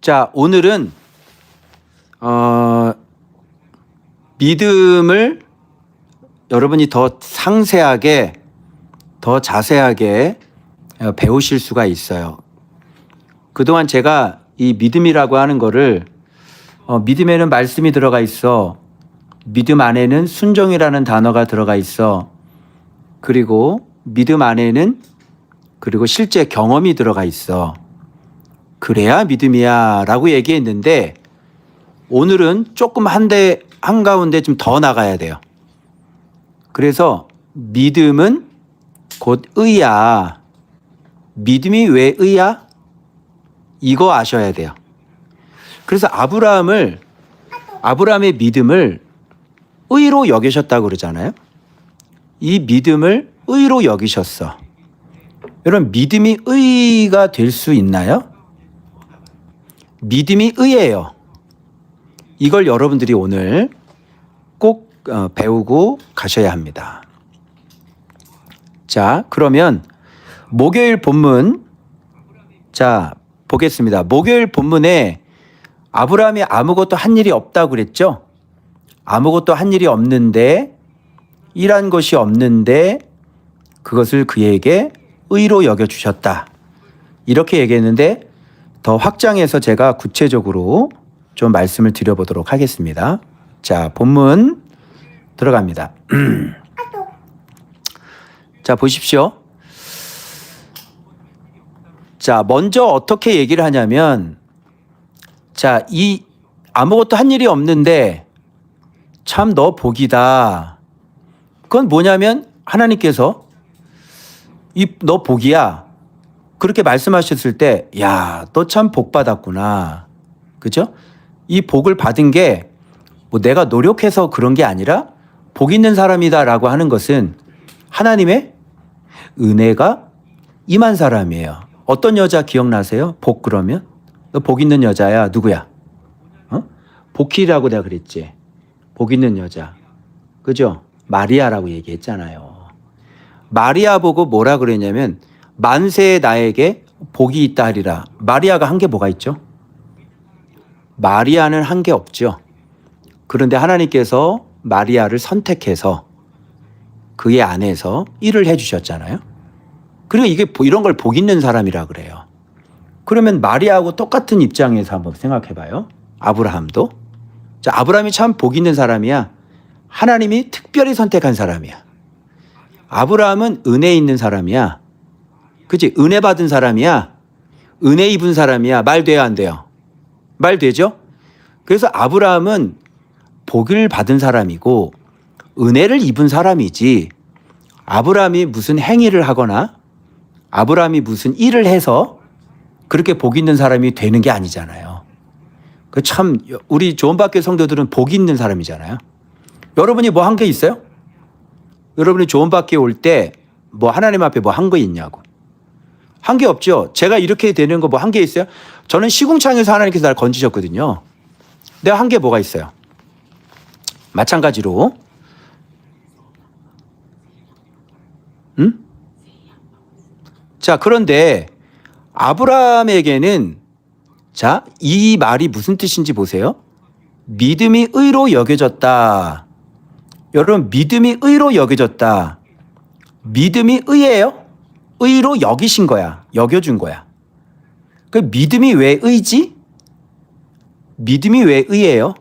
자, 오늘은 믿음을 여러분이 더 상세하게, 더 자세하게 배우실 수가 있어요. 그동안 제가 이 믿음이라고 하는 거를 믿음에는 말씀이 들어가 있어. 믿음 안에는 순종이라는 단어가 들어가 있어. 그리고 믿음 안에는 그리고 실제 경험이 들어가 있어. 그래야 믿음이야 라고 얘기했는데 오늘은 조금 한가운데 좀 더 나가야 돼요. 그래서 믿음은 곧 의야. 믿음이 왜 의야? 이거 아셔야 돼요. 그래서 아브라함의 믿음을 의로 여기셨다고 그러잖아요. 이 믿음을 의로 여기셨어. 여러분, 믿음이 의가 될 수 있나요? 믿음이 의예요. 이걸 여러분들이 오늘 꼭 배우고 가셔야 합니다. 자, 그러면 목요일 본문, 자, 보겠습니다. 목요일 본문에 아브라함이 아무것도 한 일이 없다고 그랬죠? 아무것도 한 일이 없는데, 일한 것이 없는데 그것을 그에게 의로 여겨주셨다. 이렇게 얘기했는데 더 확장해서 제가 구체적으로 좀 말씀을 드려보도록 하겠습니다. 자, 본문 들어갑니다. 자, 보십시오. 자, 먼저 어떻게 얘기를 하냐면, 자, 이 아무것도 한 일이 없는데 참 너 복이다. 그건 뭐냐면 하나님께서 너 복이야. 그렇게 말씀하셨을 때, 야, 너 참 복 받았구나. 그죠? 이 복을 받은 게 뭐 내가 노력해서 그런 게 아니라 복 있는 사람이다라고 하는 것은 하나님의 은혜가 임한 사람이에요. 어떤 여자 기억나세요? 복 그러면? 너 복 있는 여자야. 누구야? 복희라고 내가 그랬지. 복 있는 여자. 그죠? 마리아라고 얘기했잖아요. 마리아 보고 뭐라 그랬냐면 만세의 나에게 복이 있다 하리라. 마리아가 한 게 뭐가 있죠? 마리아는 한 게 없죠. 그런데 하나님께서 마리아를 선택해서 그의 안에서 일을 해주셨잖아요. 그리고 이게 이런 걸 복 있는 사람이라 그래요. 그러면 마리아하고 똑같은 입장에서 한번 생각해 봐요. 아브라함도. 자, 아브라함이 참 복 있는 사람이야. 하나님이 특별히 선택한 사람이야. 아브라함은 은혜 있는 사람이야. 그치? 은혜 받은 사람이야. 은혜 입은 사람이야. 말 돼요, 안 돼요? 말 되죠? 그래서 아브라함은 복을 받은 사람이고 은혜를 입은 사람이지, 아브라함이 무슨 행위를 하거나 아브라함이 무슨 일을 해서 그렇게 복 있는 사람이 되는 게 아니잖아요. 그 참 우리 조언받기 성도들은 복 있는 사람이잖아요. 여러분이 뭐 한 게 있어요? 여러분이 조언받기 올 때 뭐 하나님 앞에 뭐 한 거 있냐고. 한 게 없죠. 제가 이렇게 되는 거 뭐 한 게 있어요? 저는 시궁창에서 하나님께서 나를 건지셨거든요. 내가 한 게 뭐가 있어요? 마찬가지로 자, 그런데 아브라함에게는, 자, 이 말이 무슨 뜻인지 보세요. 믿음이 의로 여겨졌다. 여러분, 믿음이 의로 여겨졌다. 믿음이 의예요? 의로 여기신 거야. 여겨준 거야. 그 믿음이 왜 의지? 믿음이 왜 의예요?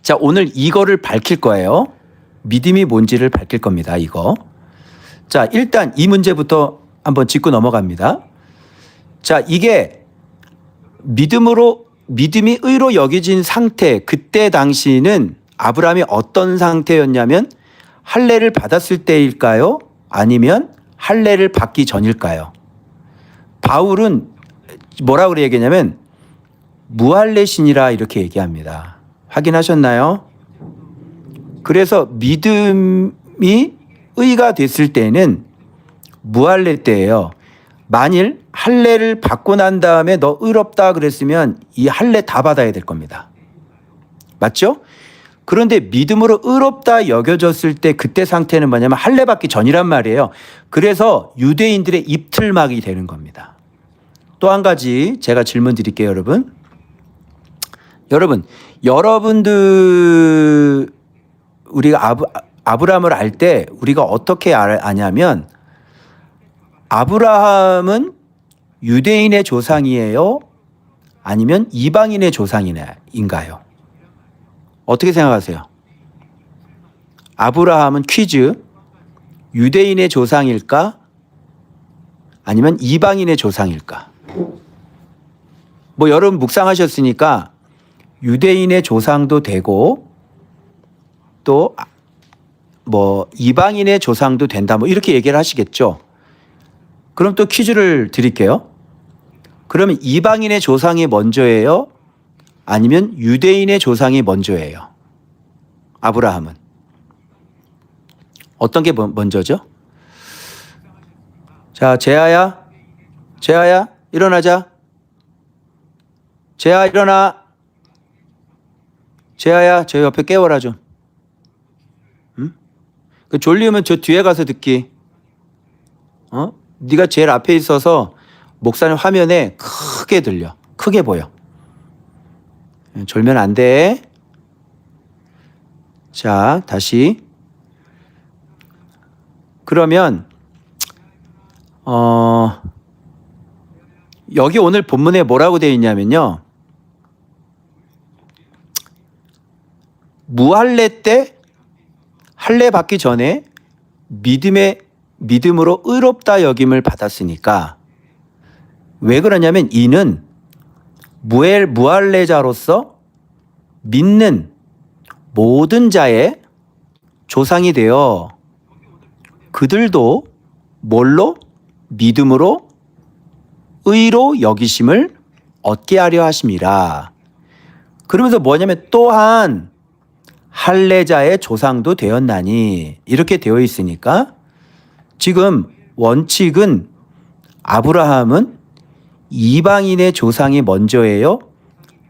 자, 오늘 이거를 밝힐 거예요. 믿음이 뭔지를 밝힐 겁니다. 이거. 자, 일단 이 문제부터 한번 짚고 넘어갑니다. 자, 이게 믿음이 의로 여겨진 상태, 그때 당시는 아브라함이 어떤 상태였냐면 할례를 받았을 때일까요? 아니면 할례를 받기 전일까요? 바울은 뭐라고 얘기하냐면 무할례신이라 이렇게 얘기합니다. 확인하셨나요? 그래서 믿음이 의가 됐을 때는 무할례 때예요. 만일 할례를 받고 난 다음에 너 의롭다 그랬으면 이 할례 다 받아야 될 겁니다. 맞죠? 그런데 믿음으로 의롭다 여겨졌을 때 그때 상태는 뭐냐면 할례 받기 전이란 말이에요. 그래서 유대인들의 입틀막이 되는 겁니다. 또 한 가지 제가 질문 드릴게요, 여러분. 여러분들 우리가 아브라함을 알 때 우리가 어떻게 아냐면 아브라함은 유대인의 조상이에요? 아니면 이방인의 조상인가요? 어떻게 생각하세요? 아브라함은 퀴즈 유대인의 조상일까? 아니면 이방인의 조상일까? 뭐 여러분 묵상하셨으니까 유대인의 조상도 되고 또 뭐 이방인의 조상도 된다 뭐 이렇게 얘기를 하시겠죠. 그럼 또 퀴즈를 드릴게요. 그러면 이방인의 조상이 먼저예요? 아니면 유대인의 조상이 먼저예요? 아브라함은 어떤 게 먼저죠? 자, 재하야 일어나자. 재하 일어나. 재하야 저 옆에 깨워라 좀. 응? 그 졸리우면 저 뒤에 가서 듣기. 네가 제일 앞에 있어서 목사님 화면에 크게 들려. 크게 보여. 졸면 안 돼. 자, 다시. 그러면 여기 오늘 본문에 뭐라고 되어 있냐면요. 무할례 때 할례 받기 전에 믿음으로 의롭다 여김을 받았으니까 왜 그러냐면 이는 무할례자로서 믿는 모든 자의 조상이 되어 그들도 뭘로? 믿음으로 의로 여기심을 얻게 하려 하심이라. 그러면서 뭐냐면 또한 할례자의 조상도 되었나니 이렇게 되어 있으니까 지금 원칙은 아브라함은 이방인의 조상이 먼저예요?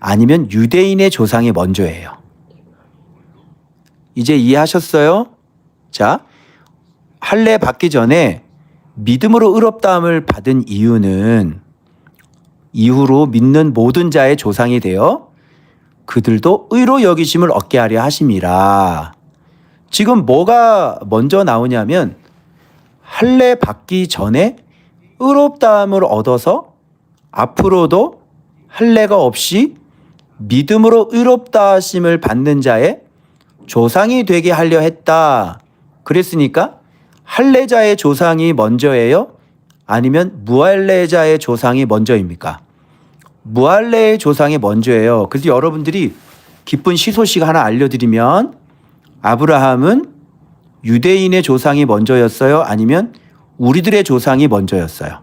아니면 유대인의 조상이 먼저예요? 이제 이해하셨어요? 자, 할례 받기 전에 믿음으로 의롭다함을 받은 이유는 이후로 믿는 모든 자의 조상이 되어 그들도 의로 여기심을 얻게 하려 하심이라. 지금 뭐가 먼저 나오냐면 할례 받기 전에 의롭다함을 얻어서 앞으로도 할례가 없이 믿음으로 의롭다 하심을 받는 자의 조상이 되게 하려 했다. 그랬으니까 할례자의 조상이 먼저예요? 아니면 무할례자의 조상이 먼저입니까? 무할례의 조상이 먼저예요. 그래서 여러분들이 기쁜 시소식 하나 알려드리면 아브라함은 유대인의 조상이 먼저였어요? 아니면 우리들의 조상이 먼저였어요?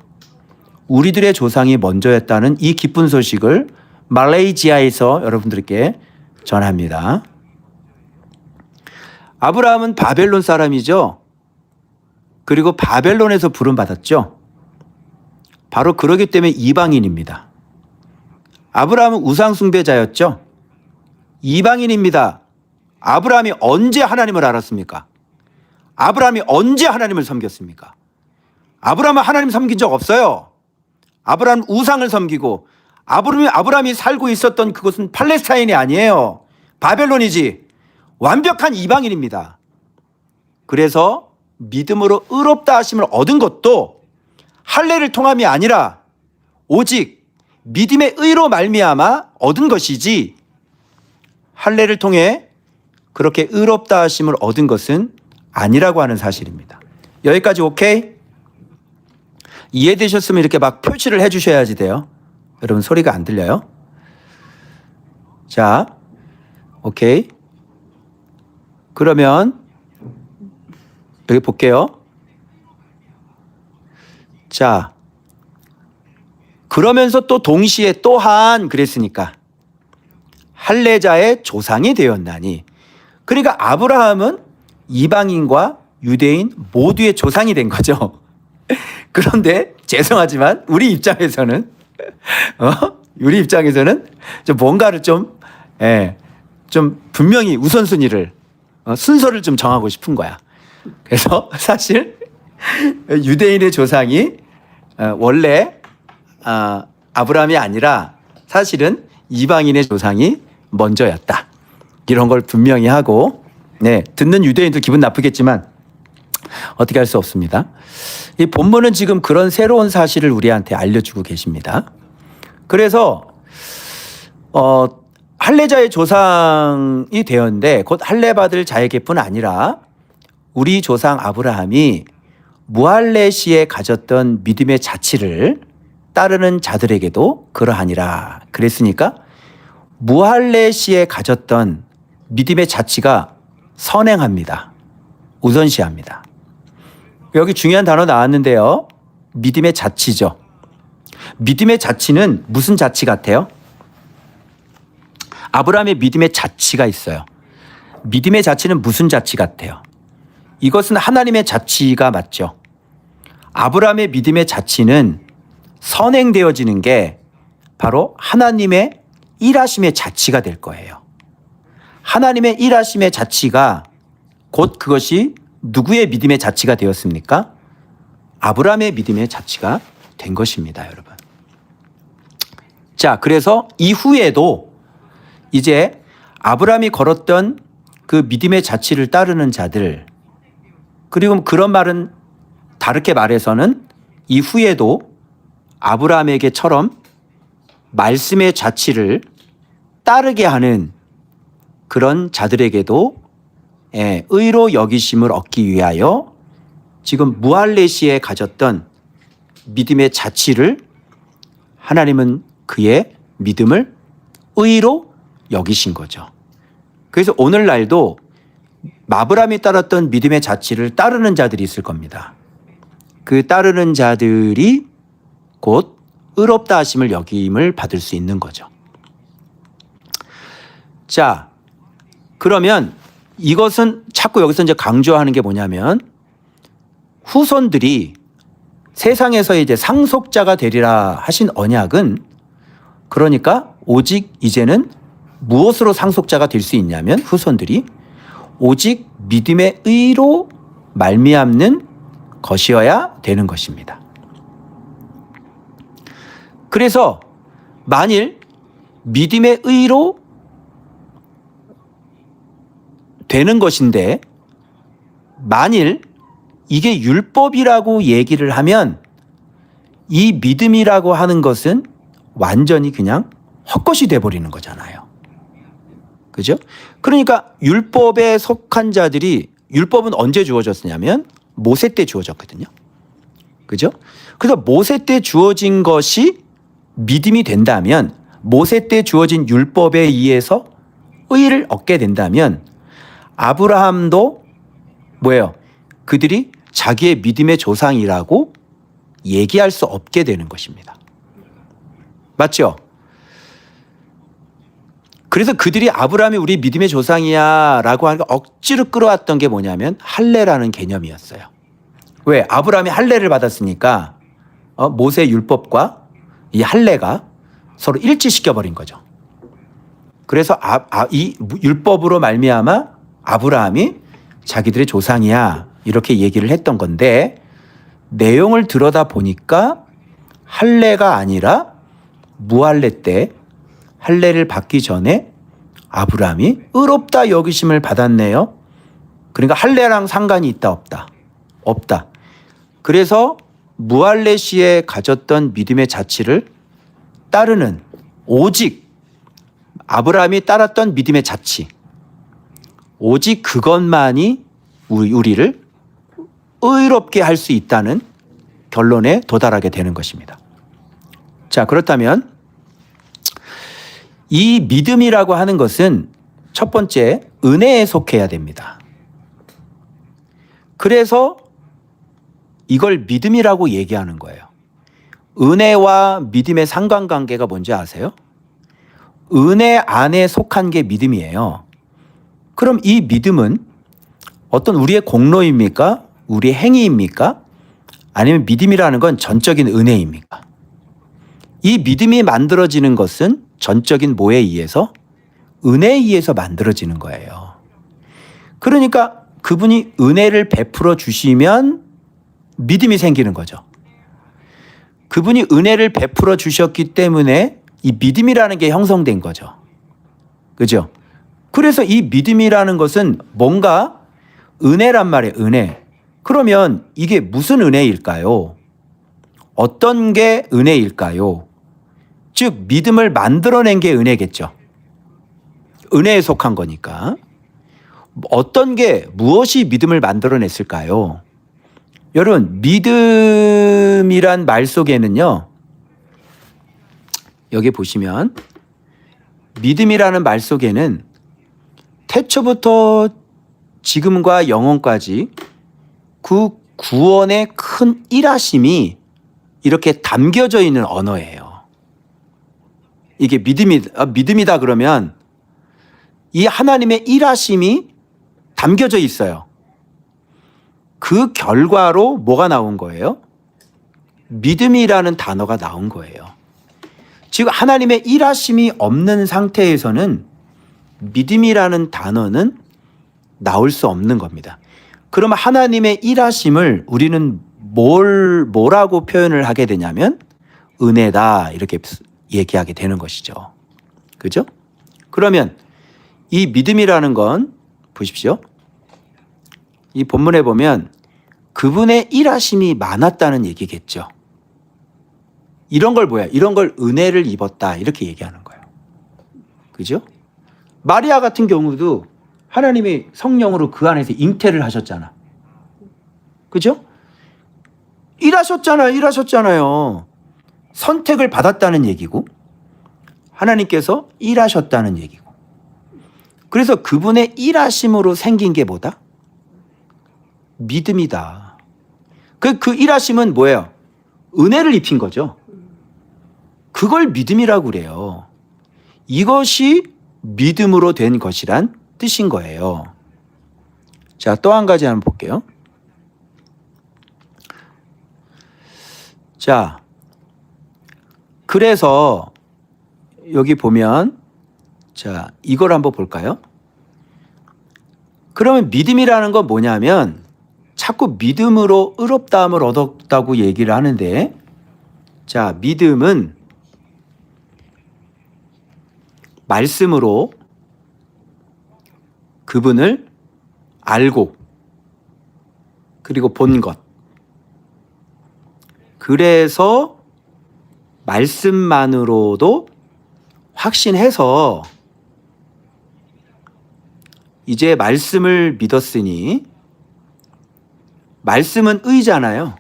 우리들의 조상이 먼저였다는 이 기쁜 소식을 말레이시아에서 여러분들께 전합니다. 아브라함은 바벨론 사람이죠. 그리고 바벨론에서 부름받았죠. 바로 그러기 때문에 이방인입니다. 아브라함은 우상숭배자였죠. 이방인입니다. 아브라함이 언제 하나님을 알았습니까? 아브라함이 언제 하나님을 섬겼습니까? 아브라함은 하나님 섬긴 적 없어요. 아브라함은 우상을 섬기고 아브라함이 살고 있었던 그곳은 팔레스타인이 아니에요. 바벨론이지. 완벽한 이방인입니다. 그래서 믿음으로 의롭다 하심을 얻은 것도 할례를 통함이 아니라 오직 믿음의 의로 말미암아 얻은 것이지 할례를 통해 그렇게 의롭다 하심을 얻은 것은 아니라고 하는 사실입니다. 여기까지 오케이? 이해되셨으면 이렇게 막 표시를 해주셔야지 돼요. 여러분 소리가 안 들려요? 자, 오케이. 그러면 여기 볼게요. 자, 그러면서 또 동시에 또한 그랬으니까 할례자의 조상이 되었나니, 그러니까 아브라함은 이방인과 유대인 모두의 조상이 된 거죠. 그런데 죄송하지만 우리 입장에서는 좀 뭔가를 좀 분명히 우선순위를 순서를 좀 정하고 싶은 거야. 그래서 사실 유대인의 조상이 원래 아브라함이 아니라 사실은 이방인의 조상이 먼저였다. 이런 걸 분명히 하고, 네, 듣는 유대인도 기분 나쁘겠지만 어떻게 할 수 없습니다. 이 본문은 지금 그런 새로운 사실을 우리한테 알려주고 계십니다. 그래서 할례자의 조상이 되었는데 곧 할례 받을 자에게뿐 아니라 우리 조상 아브라함이 무할례 시에 가졌던 믿음의 자치를 따르는 자들에게도 그러하니라. 그랬으니까 무할례 시에 가졌던 믿음의 자치가 선행합니다. 우선시합니다. 여기 중요한 단어 나왔는데요. 믿음의 자치죠. 믿음의 자치는 무슨 자치 같아요? 아브라함의 믿음의 자치가 있어요. 믿음의 자치는 무슨 자치 같아요? 이것은 하나님의 자치가 맞죠. 아브라함의 믿음의 자치는 선행되어지는 게 바로 하나님의 일하심의 자치가 될 거예요. 하나님의 일하심의 자치가 곧 그것이 누구의 믿음의 자치가 되었습니까? 아브라함의 믿음의 자치가 된 것입니다, 여러분. 자, 그래서 이후에도 이제 아브라함이 걸었던 그 믿음의 자치를 따르는 자들, 그리고 그런 말은 다르게 말해서는 이후에도 아브라함에게처럼 말씀의 자치를 따르게 하는 그런 자들에게도 의로 여기심을 얻기 위하여 지금 무할례 시에 가졌던 믿음의 자치를 하나님은 그의 믿음을 의로 여기신 거죠. 그래서 오늘날도 아브라함이 따랐던 믿음의 자치를 따르는 자들이 있을 겁니다. 그 따르는 자들이 곧 의롭다 하심을 여김을 받을 수 있는 거죠. 자, 그러면 이것은 자꾸 여기서 이제 강조하는 게 뭐냐면 후손들이 세상에서 이제 상속자가 되리라 하신 언약은 그러니까 오직 이제는 무엇으로 상속자가 될 수 있냐면 후손들이 오직 믿음의 의로 말미암는 것이어야 되는 것입니다. 그래서 만일 믿음의 의로 되는 것인데 만일 이게 율법이라고 얘기를 하면 이 믿음이라고 하는 것은 완전히 그냥 헛것이 돼버리는 거잖아요. 그죠? 그러니까 율법에 속한 자들이 율법은 언제 주어졌냐면 모세 때 주어졌거든요. 그죠? 그래서 모세 때 주어진 것이 믿음이 된다면 모세 때 주어진 율법에 의해서 의를 얻게 된다면 아브라함도 뭐예요? 그들이 자기의 믿음의 조상이라고 얘기할 수 없게 되는 것입니다. 맞죠? 그래서 그들이 아브라함이 우리 믿음의 조상이야 라고 하는 거 억지로 끌어왔던 게 뭐냐면 할례라는 개념이었어요. 왜? 아브라함이 할례를 받았으니까 모세 율법과 이 할례가 서로 일치시켜버린 거죠. 그래서 이 율법으로 말미암아 아브라함이 자기들의 조상이야 이렇게 얘기를 했던 건데 내용을 들여다 보니까 할례가 아니라 무할례 때 할례를 받기 전에 아브라함이 의롭다 여기심을 받았네요. 그러니까 할례랑 상관이 있다 없다? 없다. 그래서 무할례 시에 가졌던 믿음의 자치를 따르는 오직 아브라함이 따랐던 믿음의 자치 오직 그것만이 우리를 의롭게 할 수 있다는 결론에 도달하게 되는 것입니다. 자, 그렇다면 이 믿음이라고 하는 것은 첫 번째 은혜에 속해야 됩니다. 그래서 이걸 믿음이라고 얘기하는 거예요. 은혜와 믿음의 상관관계가 뭔지 아세요? 은혜 안에 속한 게 믿음이에요. 그럼 이 믿음은 어떤 우리의 공로입니까? 우리의 행위입니까? 아니면 믿음이라는 건 전적인 은혜입니까? 이 믿음이 만들어지는 것은 전적인 뭐에 의해서? 은혜에 의해서 만들어지는 거예요. 그러니까 그분이 은혜를 베풀어 주시면 믿음이 생기는 거죠. 그분이 은혜를 베풀어 주셨기 때문에 이 믿음이라는 게 형성된 거죠. 그죠? 그래서 이 믿음이라는 것은 뭔가 은혜란 말이에요. 은혜. 그러면 이게 무슨 은혜일까요? 어떤 게 은혜일까요? 즉 믿음을 만들어낸 게 은혜겠죠. 은혜에 속한 거니까. 어떤 게 무엇이 믿음을 만들어냈을까요? 여러분 믿음이란 말 속에는요. 여기 보시면 믿음이라는 말 속에는 태초부터 지금과 영원까지 그 구원의 큰 일하심이 이렇게 담겨져 있는 언어예요. 이게 믿음이다 그러면 이 하나님의 일하심이 담겨져 있어요. 그 결과로 뭐가 나온 거예요? 믿음이라는 단어가 나온 거예요. 즉 하나님의 일하심이 없는 상태에서는 믿음이라는 단어는 나올 수 없는 겁니다. 그러면 하나님의 일하심을 우리는 뭐라고 표현을 하게 되냐면 은혜다 이렇게 얘기하게 되는 것이죠. 그죠? 그러면 이 믿음이라는 건 보십시오. 이 본문에 보면 그분의 일하심이 많았다는 얘기겠죠. 이런 걸 뭐야? 이런 걸 은혜를 입었다 이렇게 얘기하는 거예요. 그죠? 마리아 같은 경우도 하나님이 성령으로 그 안에서 잉태를 하셨잖아. 그죠? 일하셨잖아요. 선택을 받았다는 얘기고 하나님께서 일하셨다는 얘기고. 그래서 그분의 일하심으로 생긴 게 뭐다? 믿음이다. 그 일하심은 뭐예요? 은혜를 입힌 거죠. 그걸 믿음이라고 그래요. 이것이 믿음으로 된 것이란 뜻인 거예요. 자, 또 한 가지 한번 볼게요. 자, 그래서 여기 보면 자, 이걸 한번 볼까요? 그러면 믿음이라는 건 뭐냐면 자꾸 믿음으로 의롭다함을 얻었다고 얘기를 하는데 자, 믿음은 말씀으로 그분을 알고 그리고 본 것. 그래서 말씀만으로도 확신해서 이제 말씀을 믿었으니 말씀은 의잖아요.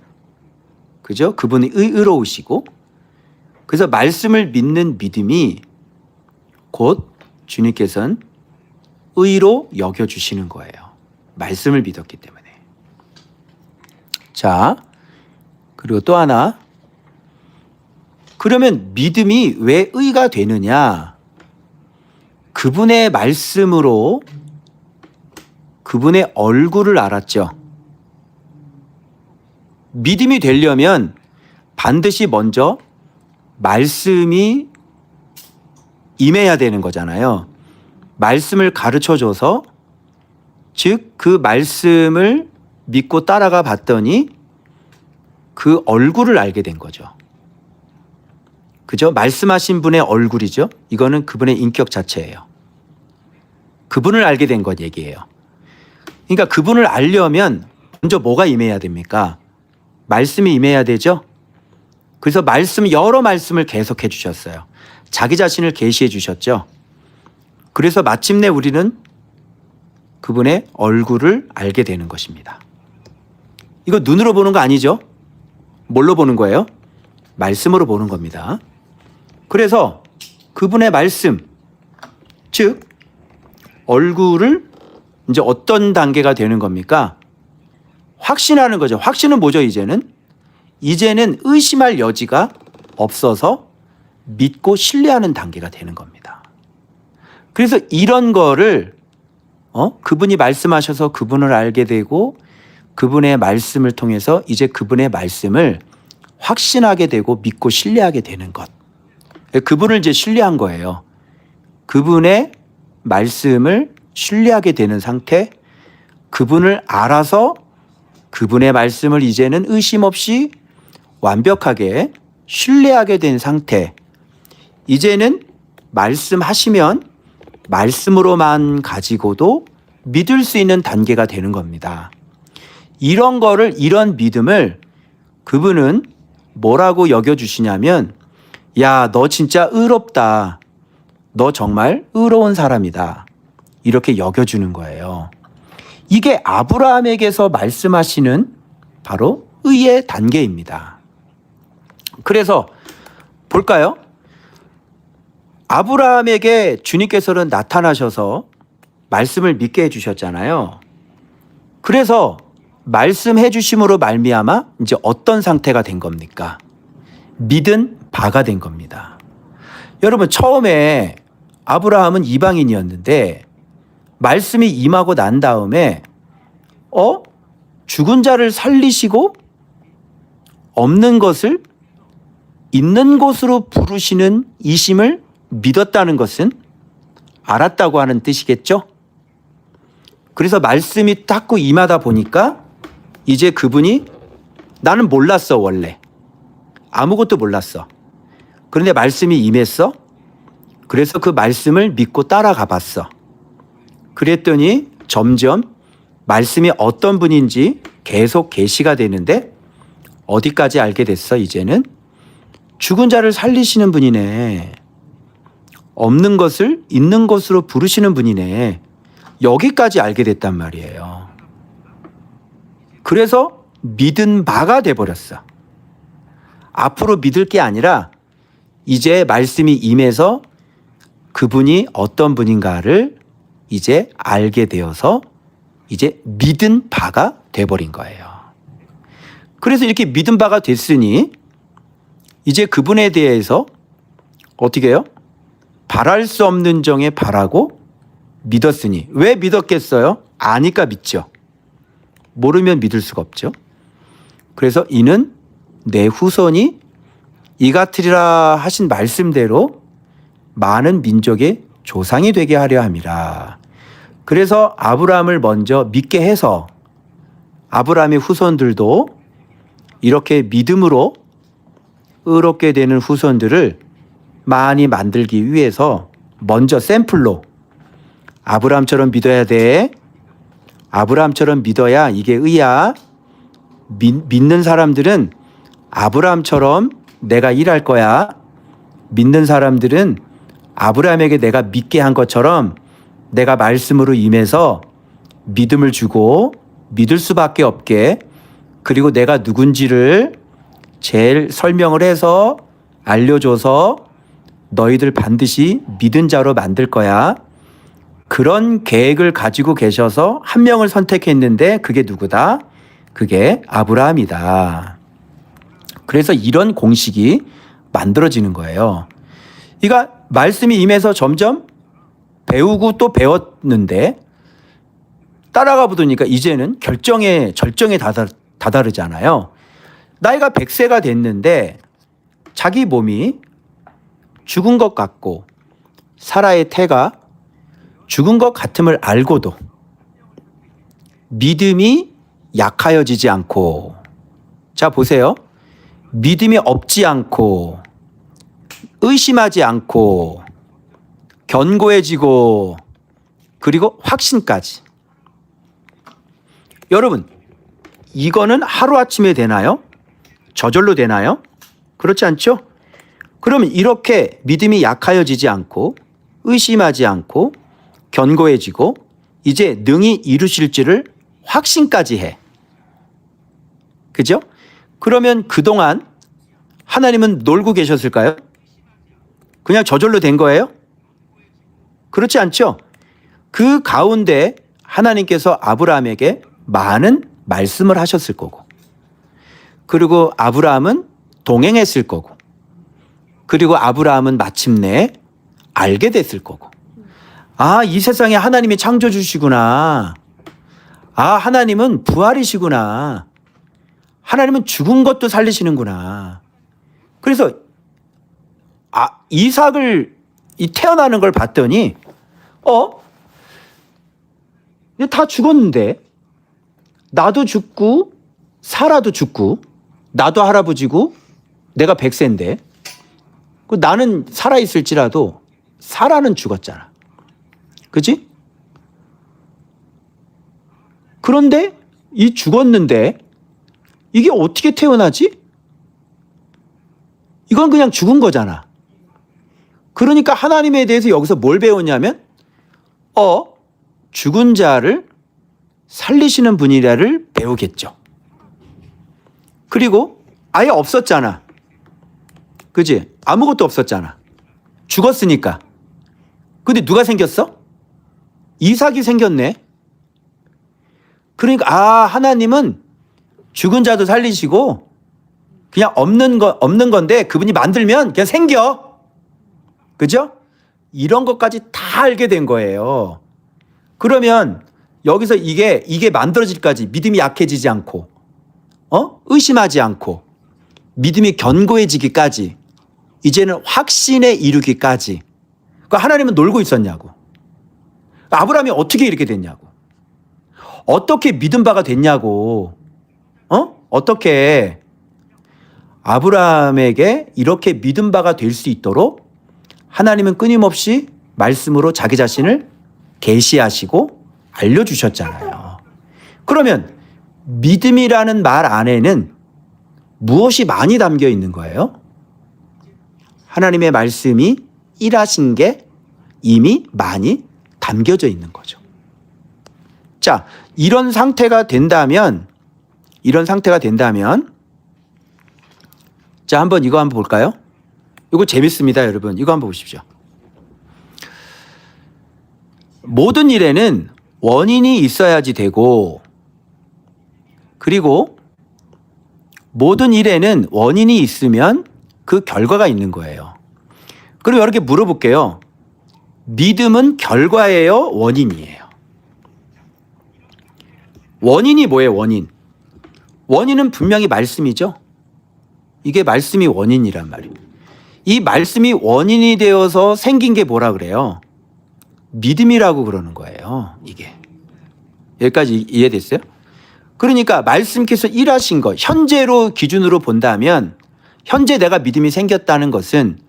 그죠? 그분이 의로우시고 그래서 말씀을 믿는 믿음이 곧 주님께서는 의로 여겨주시는 거예요. 말씀을 믿었기 때문에. 자, 그리고 또 하나. 그러면 믿음이 왜 의가 되느냐? 그분의 말씀으로 그분의 얼굴을 알았죠. 믿음이 되려면 반드시 먼저 말씀이 임해야 되는 거잖아요. 말씀을 가르쳐줘서 즉 그 말씀을 믿고 따라가 봤더니 그 얼굴을 알게 된 거죠. 그죠? 말씀하신 분의 얼굴이죠. 이거는 그분의 인격 자체예요. 그분을 알게 된 것 얘기예요. 그러니까 그분을 알려면 먼저 뭐가 임해야 됩니까? 말씀이 임해야 되죠. 그래서 여러 말씀을 계속해 주셨어요. 자기 자신을 계시해 주셨죠. 그래서 마침내 우리는 그분의 얼굴을 알게 되는 것입니다. 이거 눈으로 보는 거 아니죠? 뭘로 보는 거예요? 말씀으로 보는 겁니다. 그래서 그분의 말씀, 즉 얼굴을 이제 어떤 단계가 되는 겁니까? 확신하는 거죠. 확신은 뭐죠, 이제는? 이제는 의심할 여지가 없어서 믿고 신뢰하는 단계가 되는 겁니다. 그래서 이런 거를 그분이 말씀하셔서 그분을 알게 되고 그분의 말씀을 통해서 이제 그분의 말씀을 확신하게 되고 믿고 신뢰하게 되는 것. 그분을 이제 신뢰한 거예요. 그분의 말씀을 신뢰하게 되는 상태, 그분을 알아서 그분의 말씀을 이제는 의심 없이 완벽하게 신뢰하게 된 상태. 이제는 말씀하시면 말씀으로만 가지고도 믿을 수 있는 단계가 되는 겁니다. 이런 믿음을 그분은 뭐라고 여겨주시냐면, 야, 너 진짜 의롭다. 너 정말 의로운 사람이다. 이렇게 여겨주는 거예요. 이게 아브라함에게서 말씀하시는 바로 의의 단계입니다. 그래서 볼까요? 아브라함에게 주님께서는 나타나셔서 말씀을 믿게 해주셨잖아요. 그래서 말씀해 주심으로 말미암아 이제 어떤 상태가 된 겁니까? 믿은 바가 된 겁니다. 여러분, 처음에 아브라함은 이방인이었는데 말씀이 임하고 난 다음에 죽은 자를 살리시고 없는 것을 있는 곳으로 부르시는 이심을 믿었다는 것은 알았다고 하는 뜻이겠죠? 그래서 말씀이 자꾸 임하다 보니까 이제 그분이, 나는 몰랐어, 원래. 아무것도 몰랐어. 그런데 말씀이 임했어. 그래서 그 말씀을 믿고 따라가 봤어. 그랬더니 점점 말씀이 어떤 분인지 계속 계시가 되는데 어디까지 알게 됐어, 이제는? 죽은 자를 살리시는 분이네. 없는 것을 있는 것으로 부르시는 분이네. 여기까지 알게 됐단 말이에요. 그래서 믿은 바가 돼버렸어. 앞으로 믿을 게 아니라 이제 말씀이 임해서 그분이 어떤 분인가를 이제 알게 되어서 이제 믿은 바가 돼버린 거예요. 그래서 이렇게 믿은 바가 됐으니 이제 그분에 대해서 어떻게 해요? 바랄 수 없는 정에 바라고 믿었으니. 왜 믿었겠어요? 아니까 믿죠. 모르면 믿을 수가 없죠. 그래서 이는 내 후손이 이 같으리라 하신 말씀대로 많은 민족의 조상이 되게 하려 함이라. 그래서 아브라함을 먼저 믿게 해서 아브라함의 후손들도 이렇게 믿음으로 의롭게 되는 후손들을 많이 만들기 위해서 먼저 샘플로 아브라함처럼 믿어야 돼. 아브라함처럼 믿어야 이게 의야. 믿는 사람들은 아브라함처럼 내가 일할 거야. 믿는 사람들은 아브라함에게 내가 믿게 한 것처럼 내가 말씀으로 임해서 믿음을 주고 믿을 수밖에 없게, 그리고 내가 누군지를 제일 설명을 해서 알려줘서 너희들 반드시 믿은 자로 만들 거야. 그런 계획을 가지고 계셔서 한 명을 선택했는데 그게 누구다? 그게 아브라함이다. 그래서 이런 공식이 만들어지는 거예요. 그러니까 말씀이 임해서 점점 배우고 또 배웠는데 따라가 보니까 이제는 절정에 다다르잖아요. 나이가 100세가 됐는데 자기 몸이 죽은 것 같고 사라의 태가 죽은 것 같음을 알고도 믿음이 약하여지지 않고, 자 보세요. 믿음이 없지 않고 의심하지 않고 견고해지고 그리고 확신까지. 여러분, 이거는 하루아침에 되나요? 저절로 되나요? 그렇지 않죠? 그러면 이렇게 믿음이 약하여지지 않고 의심하지 않고 견고해지고 이제 능히 이루실지를 확신까지 해. 그죠? 그러면 그동안 하나님은 놀고 계셨을까요? 그냥 저절로 된 거예요? 그렇지 않죠? 그 가운데 하나님께서 아브라함에게 많은 말씀을 하셨을 거고, 그리고 아브라함은 동행했을 거고, 그리고 아브라함은 마침내 알게 됐을 거고, 아, 이 세상에 하나님이 창조주시구나. 아, 하나님은 부활이시구나. 하나님은 죽은 것도 살리시는구나. 그래서 이삭을 태어나는 걸 봤더니 다 죽었는데 나도 죽고 사라도 죽고 나도 할아버지고 내가 100세인데 나는 살아있을지라도 사라는 죽었잖아. 그지? 그런데 이 죽었는데 이게 어떻게 태어나지? 이건 그냥 죽은 거잖아. 그러니까 하나님에 대해서 여기서 뭘 배웠냐면 죽은 자를 살리시는 분이라를 배우겠죠. 그리고 아예 없었잖아. 그지? 아무것도 없었잖아. 죽었으니까. 근데 누가 생겼어? 이삭이 생겼네. 그러니까 하나님은 죽은 자도 살리시고 그냥 없는 건데 그분이 만들면 그냥 생겨. 그죠? 이런 것까지 다 알게 된 거예요. 그러면 여기서 이게 만들어질까지 믿음이 약해지지 않고 의심하지 않고 믿음이 견고해지기까지 이제는 확신에 이르기까지 그러니까 하나님은 놀고 있었냐고. 아브라함이 어떻게 이렇게 됐냐고. 어떻게 믿음 바가 됐냐고. 어떻게 아브라함에게 이렇게 믿음 바가 될 수 있도록 하나님은 끊임없이 말씀으로 자기 자신을 계시하시고 알려주셨잖아요. 그러면 믿음이라는 말 안에는 무엇이 많이 담겨 있는 거예요? 하나님의 말씀이 일하신 게 이미 많이 담겨져 있는 거죠. 자, 이런 상태가 된다면 자, 이거 한번 볼까요? 이거 재밌습니다, 여러분. 이거 한번 보십시오. 모든 일에는 원인이 있어야지 되고, 그리고 모든 일에는 원인이 있으면 그 결과가 있는 거예요. 그럼 이렇게 물어볼게요. 믿음은 결과예요? 원인이에요? 원인이 뭐예요, 원인? 원인은 분명히 말씀이죠. 이게 말씀이 원인이란 말이에요. 이 말씀이 원인이 되어서 생긴 게 뭐라 그래요? 믿음이라고 그러는 거예요. 이게. 여기까지 이해됐어요? 그러니까 말씀께서 일하신 것, 현재로 기준으로 본다면 현재 내가 믿음이 생겼다는 것은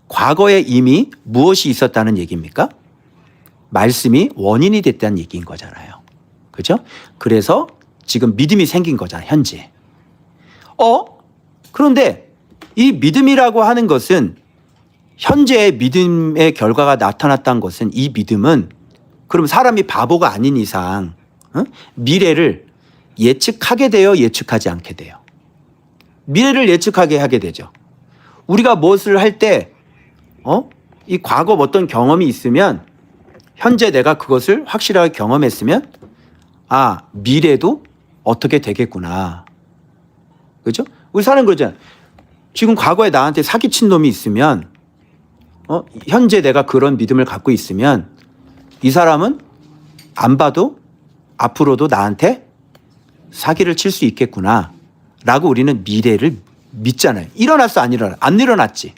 과거에 이미 무엇이 있었다는 얘기입니까? 말씀이 원인이 됐다는 얘기인 거잖아요. 그렇죠? 그래서 지금 믿음이 생긴 거잖아요. 현재. 그런데 이 믿음이라고 하는 것은 현재의 믿음의 결과가 나타났다는 것은 이 믿음은 그럼 사람이 바보가 아닌 이상 미래를 예측하게 돼요? 예측하지 않게 돼요? 미래를 예측하게 하게 되죠. 우리가 무엇을 할 때 이 과거 어떤 경험이 있으면 현재 내가 그것을 확실하게 경험했으면 미래도 어떻게 되겠구나. 그렇죠? 우리 사람 그러잖아요. 지금 과거에 나한테 사기친 놈이 있으면 현재 내가 그런 믿음을 갖고 있으면 이 사람은 안 봐도 앞으로도 나한테 사기를 칠 수 있겠구나 라고 우리는 미래를 믿잖아요. 일어났어? 안 일어났어? 안 일어났지.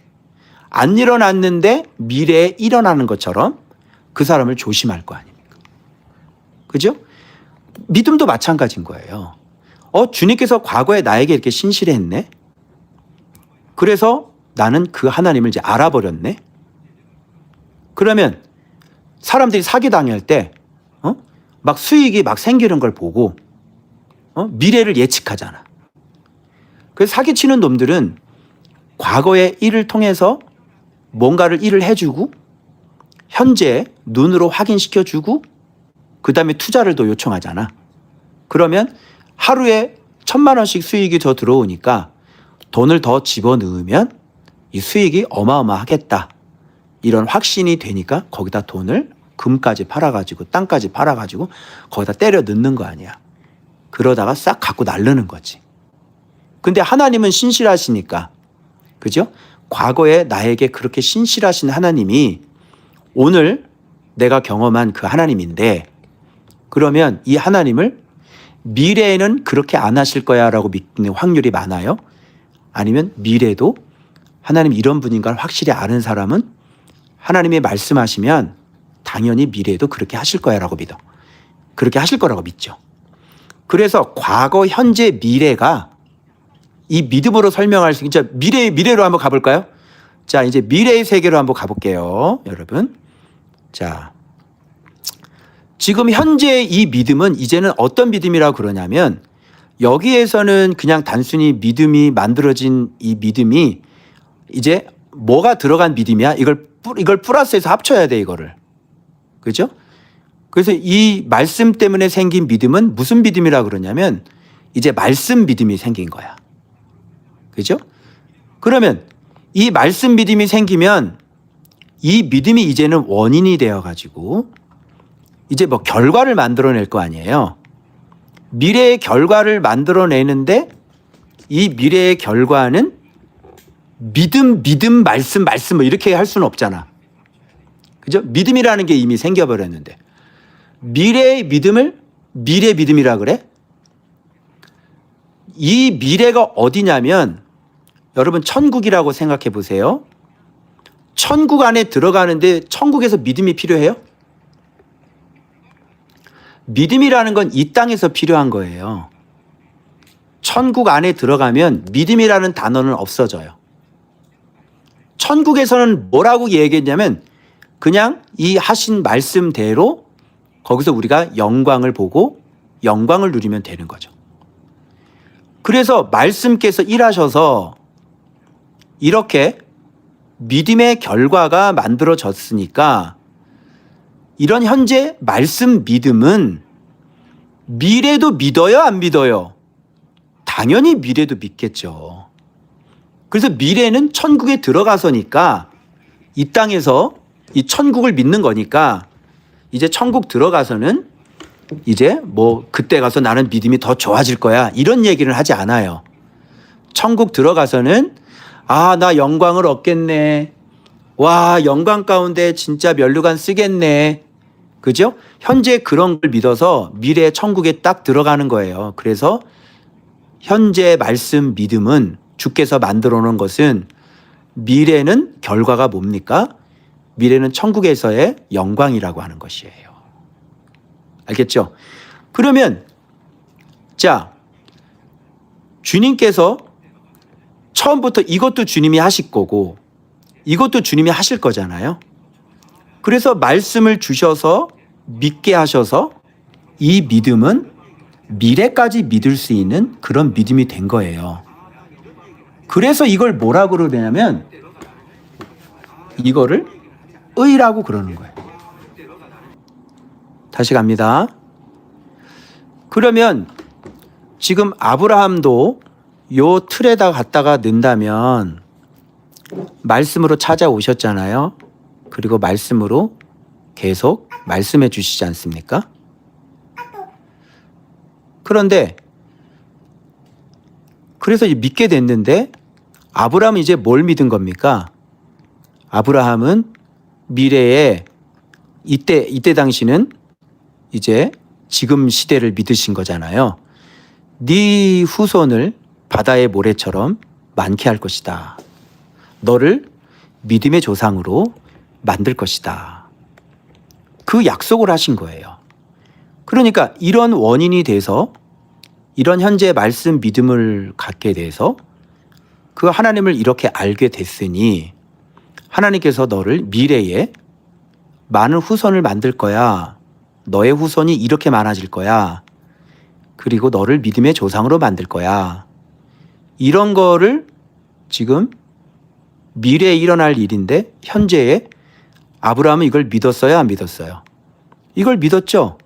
안 일어났는데 미래에 일어나는 것처럼 그 사람을 조심할 거 아닙니까? 그죠? 믿음도 마찬가지인 거예요. 주님께서 과거에 나에게 이렇게 신실했네. 그래서 나는 그 하나님을 이제 알아버렸네. 그러면 사람들이 사기당할 때 막 수익이 막 생기는 걸 보고 미래를 예측하잖아. 그래서 사기치는 놈들은 과거의 일을 통해서 뭔가를 일을 해주고 현재 눈으로 확인시켜주고 그 다음에 투자를 더 요청하잖아. 그러면 하루에 1,000만 원씩 수익이 더 들어오니까 돈을 더 집어넣으면 이 수익이 어마어마하겠다. 이런 확신이 되니까 거기다 돈을 금까지 팔아가지고 땅까지 팔아가지고 거기다 때려 넣는 거 아니야. 그러다가 싹 갖고 날르는 거지. 근데 하나님은 신실하시니까, 그죠? 과거에 나에게 그렇게 신실하신 하나님이 오늘 내가 경험한 그 하나님인데, 그러면 이 하나님을 미래에는 그렇게 안 하실 거야 라고 믿는 확률이 많아요? 아니면 미래도 하나님 이런 분인 걸 확실히 아는 사람은 하나님이 말씀하시면 당연히 미래에도 그렇게 하실 거야 라고 믿어. 그렇게 하실 거라고 믿죠. 그래서 과거, 현재, 미래가 이 믿음으로 설명할 수 있는, 미래로 한번 가볼까요? 자, 이제 미래의 세계로 한번 가볼게요, 여러분. 자, 지금 현재 이 믿음은 이제는 어떤 믿음이라고 그러냐면, 여기에서는 그냥 단순히 믿음이 만들어진 이 믿음이 이제 뭐가 들어간 믿음이야? 이걸 플러스해서 합쳐야 돼, 이거를. 그죠? 그래서 이 말씀 때문에 생긴 믿음은 무슨 믿음이라고 그러냐면 이제 말씀 믿음이 생긴 거야. 그죠? 그러면 이 말씀 믿음이 생기면 이 믿음이 이제는 원인이 되어가지고 이제 뭐 결과를 만들어낼 거 아니에요. 미래의 결과를 만들어내는데 이 미래의 결과는 믿음, 말씀 뭐 이렇게 할 수는 없잖아. 그죠? 믿음이라는 게 이미 생겨버렸는데 미래의 믿음을 미래 믿음이라 그래? 이 미래가 어디냐면 여러분 천국이라고 생각해 보세요. 천국 안에 들어가는데 천국에서 믿음이 필요해요? 믿음이라는 건 이 땅에서 필요한 거예요. 천국 안에 들어가면 믿음이라는 단어는 없어져요. 천국에서는 뭐라고 얘기했냐면 그냥 이 하신 말씀대로 거기서 우리가 영광을 보고 영광을 누리면 되는 거죠. 그래서 말씀께서 일하셔서 이렇게 믿음의 결과가 만들어졌으니까 이런 현재 말씀 믿음은 미래도 믿어요, 안 믿어요? 당연히 미래도 믿겠죠. 그래서 미래는 천국에 들어가서니까 이 땅에서 이 천국을 믿는 거니까 이제 천국 들어가서는 이제 뭐 그때 가서 나는 믿음이 더 좋아질 거야 이런 얘기를 하지 않아요. 천국 들어가서는 아, 나 영광을 얻겠네. 와, 영광 가운데 진짜 면류관 쓰겠네. 그죠? 현재 그런 걸 믿어서 미래 천국에 딱 들어가는 거예요. 그래서 현재 말씀 믿음은 주께서 만들어 놓은 것은 미래는 결과가 뭡니까? 미래는 천국에서의 영광이라고 하는 것이에요. 알겠죠? 그러면 자, 주님께서 처음부터 이것도 주님이 하실 거고 이것도 주님이 하실 거잖아요. 그래서 말씀을 주셔서 믿게 하셔서 이 믿음은 미래까지 믿을 수 있는 그런 믿음이 된 거예요. 그래서 이걸 뭐라고 그러냐면 이거를 의라고 그러는 거예요. 다시 갑니다. 그러면 지금 아브라함도 요 틀에다 갖다가 넣는다면 말씀으로 찾아오셨잖아요. 그리고 말씀으로 계속 말씀해 주시지 않습니까? 그런데 그래서 믿게 됐는데 아브라함은 이제 뭘 믿은 겁니까? 아브라함은 미래에 이때 당시는 이제 지금 시대를 믿으신 거잖아요. 네 후손을 바다의 모래처럼 많게 할 것이다. 너를 믿음의 조상으로 만들 것이다. 그 약속을 하신 거예요. 그러니까 이런 원인이 돼서 이런 현재 말씀 믿음을 갖게 돼서 그 하나님을 이렇게 알게 됐으니 하나님께서 너를 미래에 많은 후손을 만들 거야. 너의 후손이 이렇게 많아질 거야. 그리고 너를 믿음의 조상으로 만들 거야. 이런 거를 지금 미래에 일어날 일인데 현재에 아브라함은 이걸 믿었어요, 안 믿었어요? 이걸 믿었죠.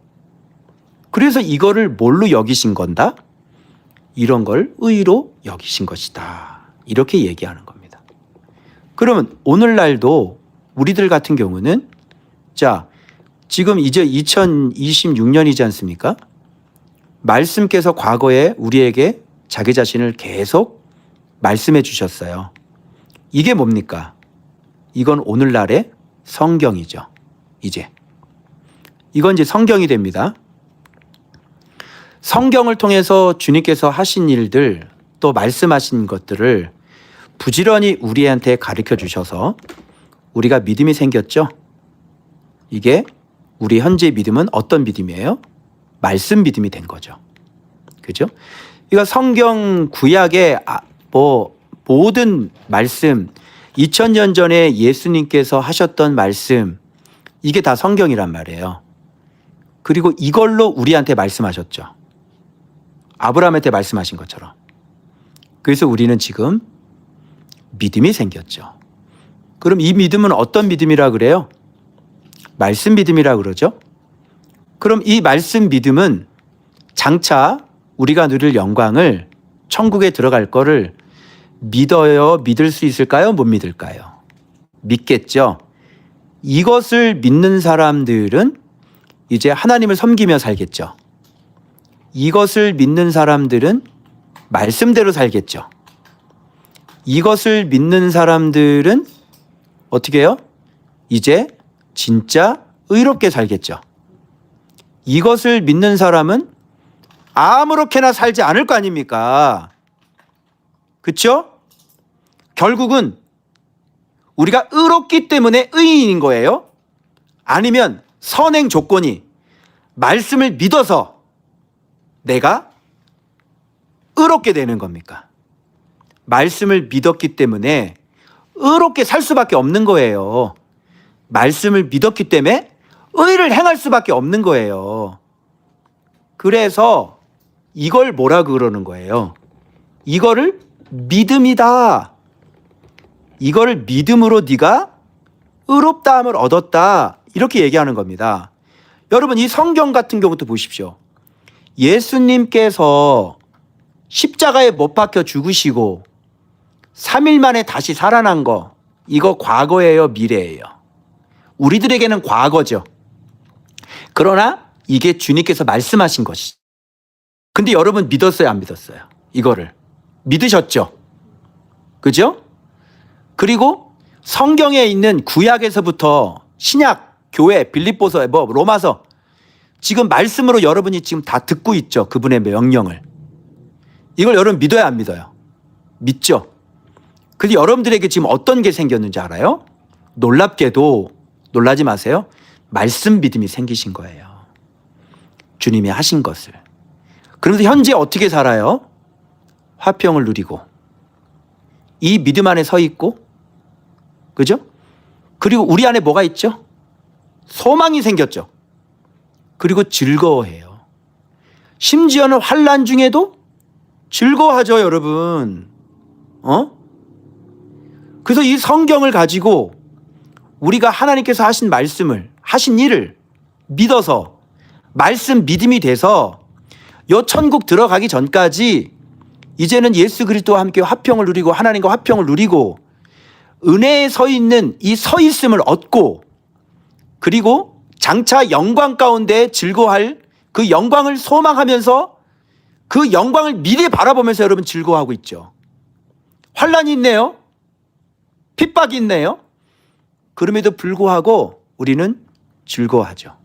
그래서 이거를 뭘로 여기신 건다? 이런 걸 의로 여기신 것이다. 이렇게 얘기하는 겁니다. 그러면 오늘날도 우리들 같은 경우는 자, 지금 이제 2026년이지 않습니까? 말씀께서 과거에 우리에게 자기 자신을 계속 말씀해 주셨어요. 이게 뭡니까? 이건 오늘날의 성경이죠. 이제. 이건 이제 성경이 됩니다. 성경을 통해서 주님께서 하신 일들 또 말씀하신 것들을 부지런히 우리한테 가르쳐 주셔서 우리가 믿음이 생겼죠. 이게 우리 현재 믿음은 어떤 믿음이에요? 말씀 믿음이 된 거죠. 그죠? 이거 성경 구약의 모든 말씀, 2000년 전에 예수님께서 하셨던 말씀, 이게 다 성경이란 말이에요. 그리고 이걸로 우리한테 말씀하셨죠. 아브라함한테 말씀하신 것처럼. 그래서 우리는 지금 믿음이 생겼죠. 그럼 이 믿음은 어떤 믿음이라 그래요? 말씀 믿음이라 그러죠. 그럼 이 말씀 믿음은 장차 우리가 누릴 영광을, 천국에 들어갈 거를 믿어요? 믿을 수 있을까요? 못 믿을까요? 믿겠죠. 이것을 믿는 사람들은 이제 하나님을 섬기며 살겠죠. 이것을 믿는 사람들은 말씀대로 살겠죠. 이것을 믿는 사람들은 어떻게 해요? 이제 진짜 의롭게 살겠죠. 이것을 믿는 사람은 아무렇게나 살지 않을 거 아닙니까? 그렇죠? 결국은 우리가 의롭기 때문에 의인인 거예요? 아니면 선행 조건이 말씀을 믿어서 내가 의롭게 되는 겁니까? 말씀을 믿었기 때문에 의롭게 살 수밖에 없는 거예요. 말씀을 믿었기 때문에 의를 행할 수밖에 없는 거예요. 그래서 이걸 뭐라 그러는 거예요? 이거를 믿음이다. 이거를 믿음으로 네가 의롭다함을 얻었다. 이렇게 얘기하는 겁니다. 여러분, 이 성경 같은 경우도 보십시오. 예수님께서 십자가에 못 박혀 죽으시고 3일 만에 다시 살아난 거, 이거 과거예요, 미래예요? 우리들에게는 과거죠. 그러나 이게 주님께서 말씀하신 것이죠. 근데 여러분 믿었어요, 안 믿었어요? 이거를 믿으셨죠? 그죠? 그리고 성경에 있는 구약에서부터 신약, 교회, 빌립보서, 로마서, 지금 말씀으로 여러분이 지금 다 듣고 있죠. 그분의 명령을. 이걸 여러분 믿어야 안 믿어요? 믿죠? 근데 여러분들에게 지금 어떤 게 생겼는지 알아요? 놀랍게도, 놀라지 마세요. 말씀 믿음이 생기신 거예요. 주님이 하신 것을. 그러면서 현재 어떻게 살아요? 화평을 누리고 이 믿음 안에 서 있고, 그죠? 그리고 우리 안에 뭐가 있죠? 소망이 생겼죠. 그리고 즐거워해요. 심지어는 환난 중에도 즐거워하죠, 여러분. 그래서 이 성경을 가지고 우리가 하나님께서 하신 말씀을, 하신 일을 믿어서 말씀 믿음이 돼서 요 천국 들어가기 전까지 이제는 예수 그리스도와 함께 화평을 누리고 하나님과 화평을 누리고 은혜에 서 있는 이 서 있음을 얻고, 그리고 장차 영광 가운데 즐거워할 그 영광을 소망하면서 그 영광을 미리 바라보면서 여러분 즐거워하고 있죠. 환난이 있네요. 핍박이 있네요. 그럼에도 불구하고 우리는 즐거워하죠.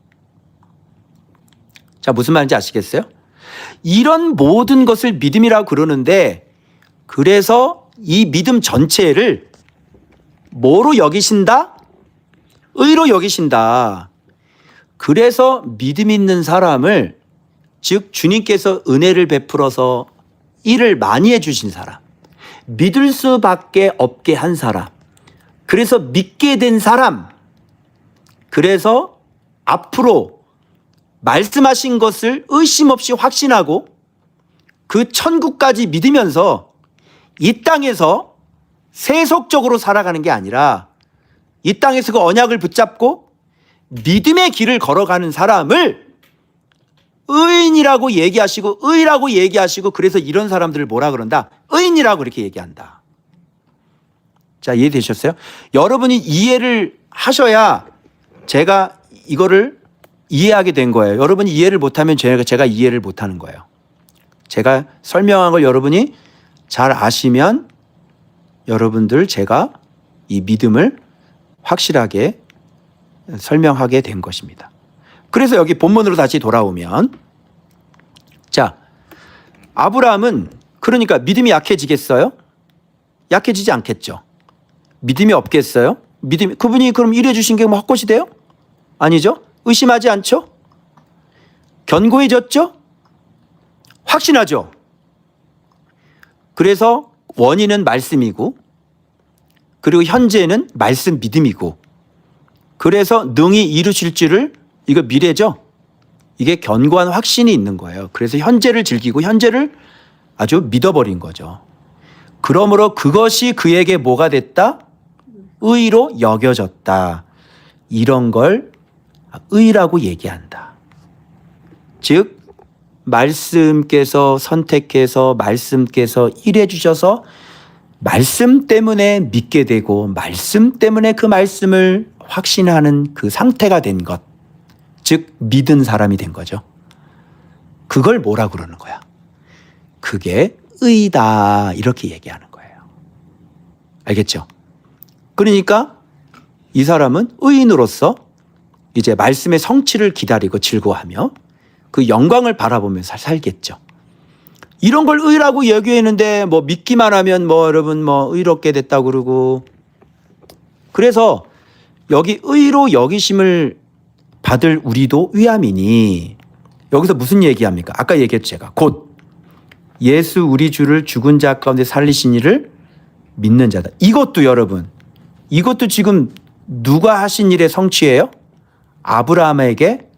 자, 무슨 말인지 아시겠어요? 이런 모든 것을 믿음이라고 그러는데, 그래서 이 믿음 전체를 뭐로 여기신다? 의로 여기신다. 그래서 믿음 있는 사람을, 즉 주님께서 은혜를 베풀어서 일을 많이 해주신 사람, 믿을 수밖에 없게 한 사람, 그래서 믿게 된 사람, 그래서 앞으로 말씀하신 것을 의심 없이 확신하고 그 천국까지 믿으면서 이 땅에서 세속적으로 살아가는 게 아니라 이 땅에서 그 언약을 붙잡고 믿음의 길을 걸어가는 사람을 의인이라고 얘기하시고 의라고 얘기하시고, 그래서 이런 사람들을 뭐라 그런다? 의인이라고 이렇게 얘기한다. 자, 이해되셨어요? 여러분이 이해를 하셔야 제가 이거를 이해하게 된 거예요. 여러분이 이해를 못하면 제가 이해를 못하는 거예요. 제가 설명한 걸 여러분이 잘 아시면 여러분들 제가 이 믿음을 확실하게 설명하게 된 것입니다. 그래서 여기 본문으로 다시 돌아오면, 자, 아브라함은 그러니까 믿음이 약해지겠어요? 약해지지 않겠죠. 믿음이 없겠어요? 그분이 그럼 이래 주신 게 뭐 헛것이 돼요? 아니죠. 의심하지 않죠? 견고해졌죠? 확신하죠? 그래서 원인은 말씀이고 그리고 현재는 말씀 믿음이고 그래서 능히 이루실 줄을 이거 미래죠. 이게 견고한 확신이 있는 거예요. 그래서 현재를 즐기고 현재를 아주 믿어버린 거죠. 그러므로 그것이 그에게 뭐가 됐다? 의로 여겨졌다. 이런 걸 의라고 얘기한다. 즉 말씀께서 선택해서 말씀께서 일해 주셔서 말씀 때문에 믿게 되고 말씀 때문에 그 말씀을 확신하는 그 상태가 된 것. 즉 믿은 사람이 된 거죠. 그걸 뭐라 그러는 거야? 그게 의다 이렇게 얘기하는 거예요. 알겠죠? 그러니까 이 사람은 의인으로서 이제 말씀의 성취를 기다리고 즐거워하며 그 영광을 바라보면서 살겠죠. 이런 걸 의라고 얘기했는데 뭐 믿기만 하면 뭐 여러분 뭐 의롭게 됐다고 그러고 그래서 여기 의로 여기심을 받을 우리도 위함이니 여기서 무슨 얘기합니까? 아까 얘기했죠 제가. 곧 예수 우리 주를 죽은 자 가운데 살리신 이를 믿는 자다. 이것도 여러분 이것도 지금 누가 하신 일의 성취예요? 아브라함에게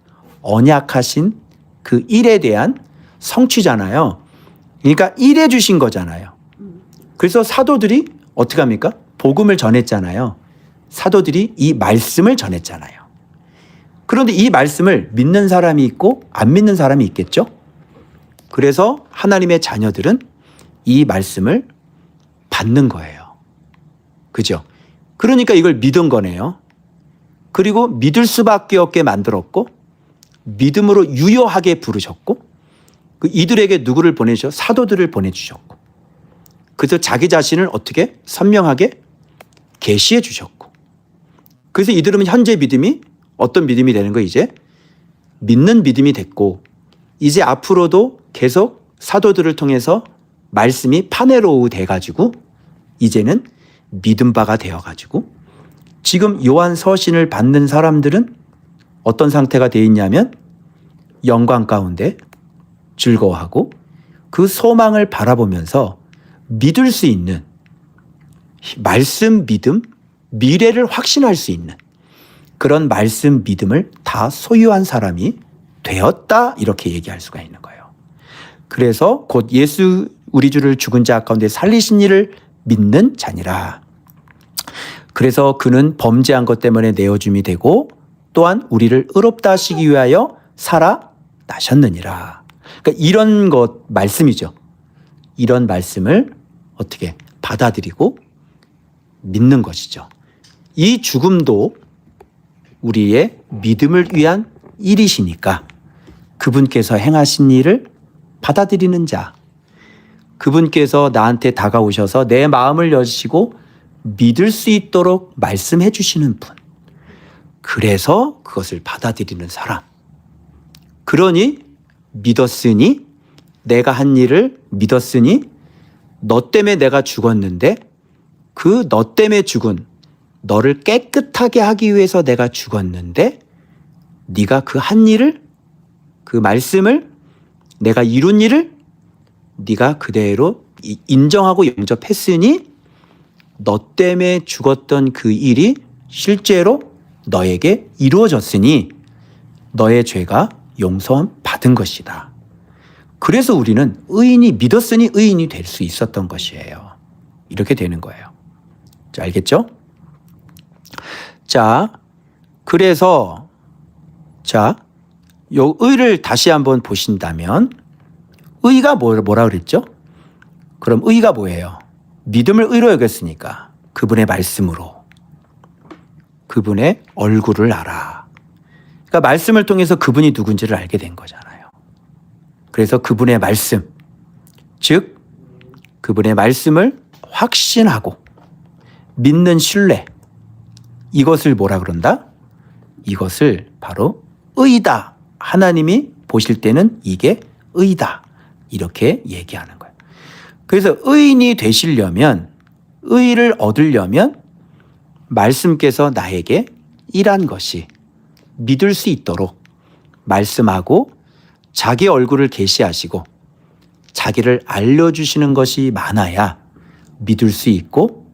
언약하신 그 일에 대한 성취잖아요. 그러니까 일해 주신 거잖아요. 그래서 사도들이 어떻게 합니까? 복음을 전했잖아요. 사도들이 이 말씀을 전했잖아요. 그런데 이 말씀을 믿는 사람이 있고 안 믿는 사람이 있겠죠? 그래서 하나님의 자녀들은 이 말씀을 받는 거예요. 그죠? 그러니까 이걸 믿은 거네요. 그리고 믿을 수밖에 없게 만들었고 믿음으로 유효하게 부르셨고 그 이들에게 누구를 보내셔? 사도들을 보내주셨고 그래서 자기 자신을 어떻게 선명하게 계시해 주셨고 그래서 이들은 현재 믿음이 어떤 믿음이 되는 거 이제 믿는 믿음이 됐고 이제 앞으로도 계속 사도들을 통해서 말씀이 파네로우 돼가지고 이제는 믿음 바가 되어가지고 지금 요한 서신을 받는 사람들은 어떤 상태가 되어 있냐면 영광 가운데 즐거워하고 그 소망을 바라보면서 믿을 수 있는 말씀 믿음, 미래를 확신할 수 있는 그런 말씀 믿음을 다 소유한 사람이 되었다 이렇게 얘기할 수가 있는 거예요. 그래서 곧 예수 우리 주를 죽은 자 가운데 살리신 이를 믿는 자니라. 그래서 그는 범죄한 것 때문에 내어줌이 되고 또한 우리를 의롭다 하시기 위하여 살아나셨느니라. 그러니까 이런 것 말씀이죠. 이런 말씀을 어떻게 받아들이고 믿는 것이죠. 이 죽음도 우리의 믿음을 위한 일이시니까 그분께서 행하신 일을 받아들이는 자, 그분께서 나한테 다가오셔서 내 마음을 여시고 믿을 수 있도록 말씀해 주시는 분, 그래서 그것을 받아들이는 사람. 그러니 믿었으니 내가 한 일을 믿었으니 너 때문에 내가 죽었는데 그 너 때문에 죽은 너를 깨끗하게 하기 위해서 내가 죽었는데 네가 그 한 일을 그 말씀을 내가 이룬 일을 네가 그대로 인정하고 영접했으니 너 때문에 죽었던 그 일이 실제로 너에게 이루어졌으니 너의 죄가 용서받은 것이다. 그래서 우리는 의인이 믿었으니 의인이 될 수 있었던 것이에요. 이렇게 되는 거예요. 자, 알겠죠? 자, 그래서 요 의를 다시 한번 보신다면 의가 뭐라 그랬죠? 그럼 의가 뭐예요? 믿음을 의로 여겼으니까 그분의 말씀으로 그분의 얼굴을 알아. 그러니까 말씀을 통해서 그분이 누군지를 알게 된 거잖아요. 그래서 그분의 말씀, 즉 그분의 말씀을 확신하고 믿는 신뢰, 이것을 뭐라 그런다? 이것을 바로 의다. 하나님이 보실 때는 이게 의다. 이렇게 얘기하는 거예요. 그래서 의인이 되시려면, 의를 얻으려면 말씀께서 나에게 일한 것이 믿을 수 있도록 말씀하고 자기 얼굴을 계시하시고 자기를 알려주시는 것이 많아야 믿을 수 있고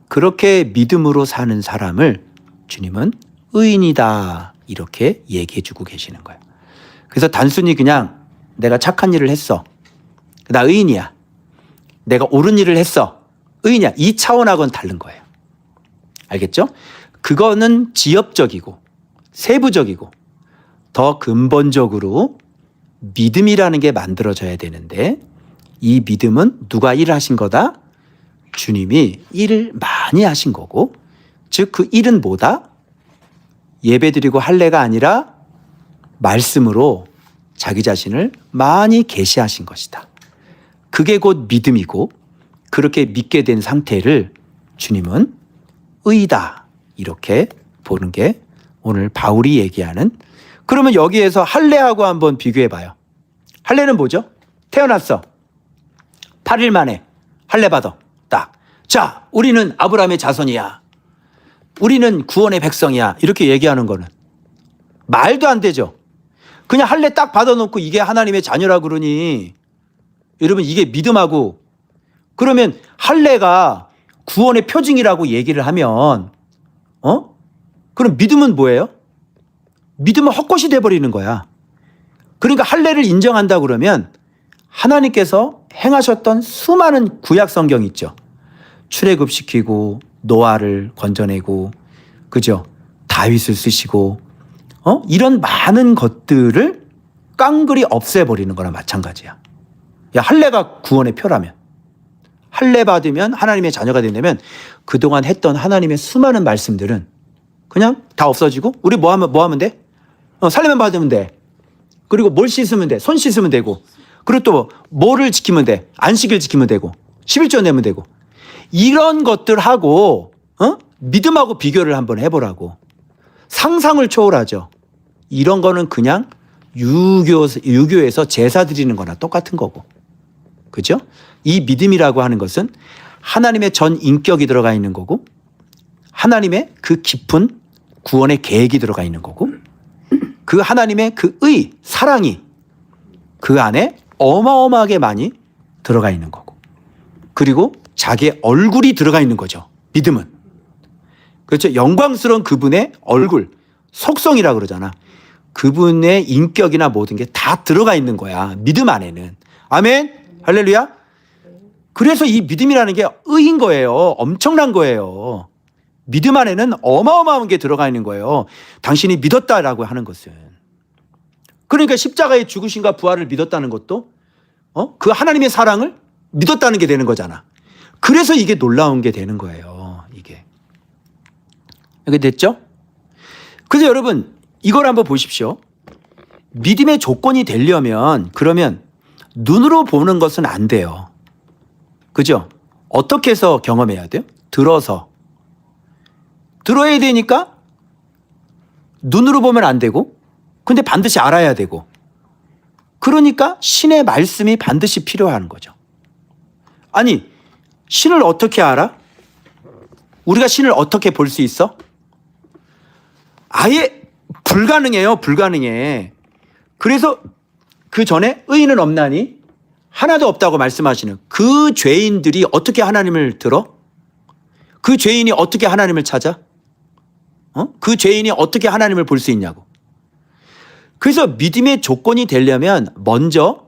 그렇게 믿음으로 사는 사람을 주님은 의인이다 이렇게 얘기해 주고 계시는 거예요. 그래서 단순히 그냥 내가 착한 일을 했어. 나 의인이야. 내가 옳은 일을 했어. 의인이야. 이 차원하고는 다른 거예요. 알겠죠? 그거는 지엽적이고 세부적이고 더 근본적으로 믿음이라는 게 만들어져야 되는데 이 믿음은 누가 일을 하신 거다? 주님이 일을 많이 하신 거고 즉 그 일은 뭐다? 예배드리고 할례가 아니라 말씀으로 자기 자신을 많이 계시하신 것이다. 그게 곧 믿음이고 그렇게 믿게 된 상태를 주님은 의다 이렇게 보는 게 오늘 바울이 얘기하는. 그러면 여기에서 할례하고 한번 비교해 봐요. 할례는 뭐죠? 태어났어. 8일 만에 할례 받아. 딱. 자, 우리는 아브라함의 자손이야. 우리는 구원의 백성이야. 이렇게 얘기하는 거는 말도 안 되죠. 그냥 할례 딱 받아놓고 이게 하나님의 자녀라 그러니 여러분 이게 믿음하고 그러면 할례가 구원의 표징이라고 얘기를 하면 그럼 믿음은 뭐예요? 믿음은 헛것이 돼버리는 거야. 그러니까 할례를 인정한다 그러면 하나님께서 행하셨던 수많은 구약 성경 있죠. 출애굽시키고 노아를 건져내고 그죠? 다윗을 쓰시고 이런 많은 것들을 깡그리 없애버리는 거나 마찬가지야. 야, 할례가 구원의 표라면 할례 받으면 하나님의 자녀가 된다면 그동안 했던 하나님의 수많은 말씀들은 그냥 다 없어지고 우리 뭐 하면 돼? 살례만 받으면 돼. 그리고 뭘 씻으면 돼? 손 씻으면 되고 그리고 또 뭐를 지키면 돼? 안식일 지키면 되고 11조 내면 되고 이런 것들하고 믿음하고 비교를 한번 해보라고. 상상을 초월하죠. 이런 거는 그냥 유교에서 제사 드리는 거나 똑같은 거고. 그죠? 이 믿음이라고 하는 것은 하나님의 전 인격이 들어가 있는 거고 하나님의 그 깊은 구원의 계획이 들어가 있는 거고 그 하나님의 그 사랑이 그 안에 어마어마하게 많이 들어가 있는 거고 그리고 자기의 얼굴이 들어가 있는 거죠. 믿음은. 그렇죠. 영광스러운 그분의 얼굴, 속성이라 그러잖아. 그분의 인격이나 모든 게 다 들어가 있는 거야. 믿음 안에는. 아멘. 할렐루야. 그래서 이 믿음이라는 게 의인 거예요. 엄청난 거예요. 믿음 안에는 어마어마한 게 들어가 있는 거예요. 당신이 믿었다라고 하는 것은. 그러니까 십자가의 죽으심과 부활을 믿었다는 것도 그 하나님의 사랑을 믿었다는 게 되는 거잖아. 그래서 이게 놀라운 게 되는 거예요. 이게. 이게 됐죠? 그래서 여러분 이걸 한번 보십시오. 믿음의 조건이 되려면 그러면 눈으로 보는 것은 안 돼요. 그죠? 어떻게 해서 경험해야 돼요? 들어야 되니까 눈으로 보면 안 되고 근데 반드시 알아야 되고 그러니까 신의 말씀이 반드시 필요한 거죠. 아니 신을 어떻게 알아? 우리가 신을 어떻게 볼 수 있어? 아예 불가능해요. 불가능해. 그래서 그 전에 의인은 없나니 하나도 없다고 말씀하시는 그 죄인들이 어떻게 하나님을 들어? 그 죄인이 어떻게 하나님을 찾아? 그 죄인이 어떻게 하나님을 볼 수 있냐고. 그래서 믿음의 조건이 되려면 먼저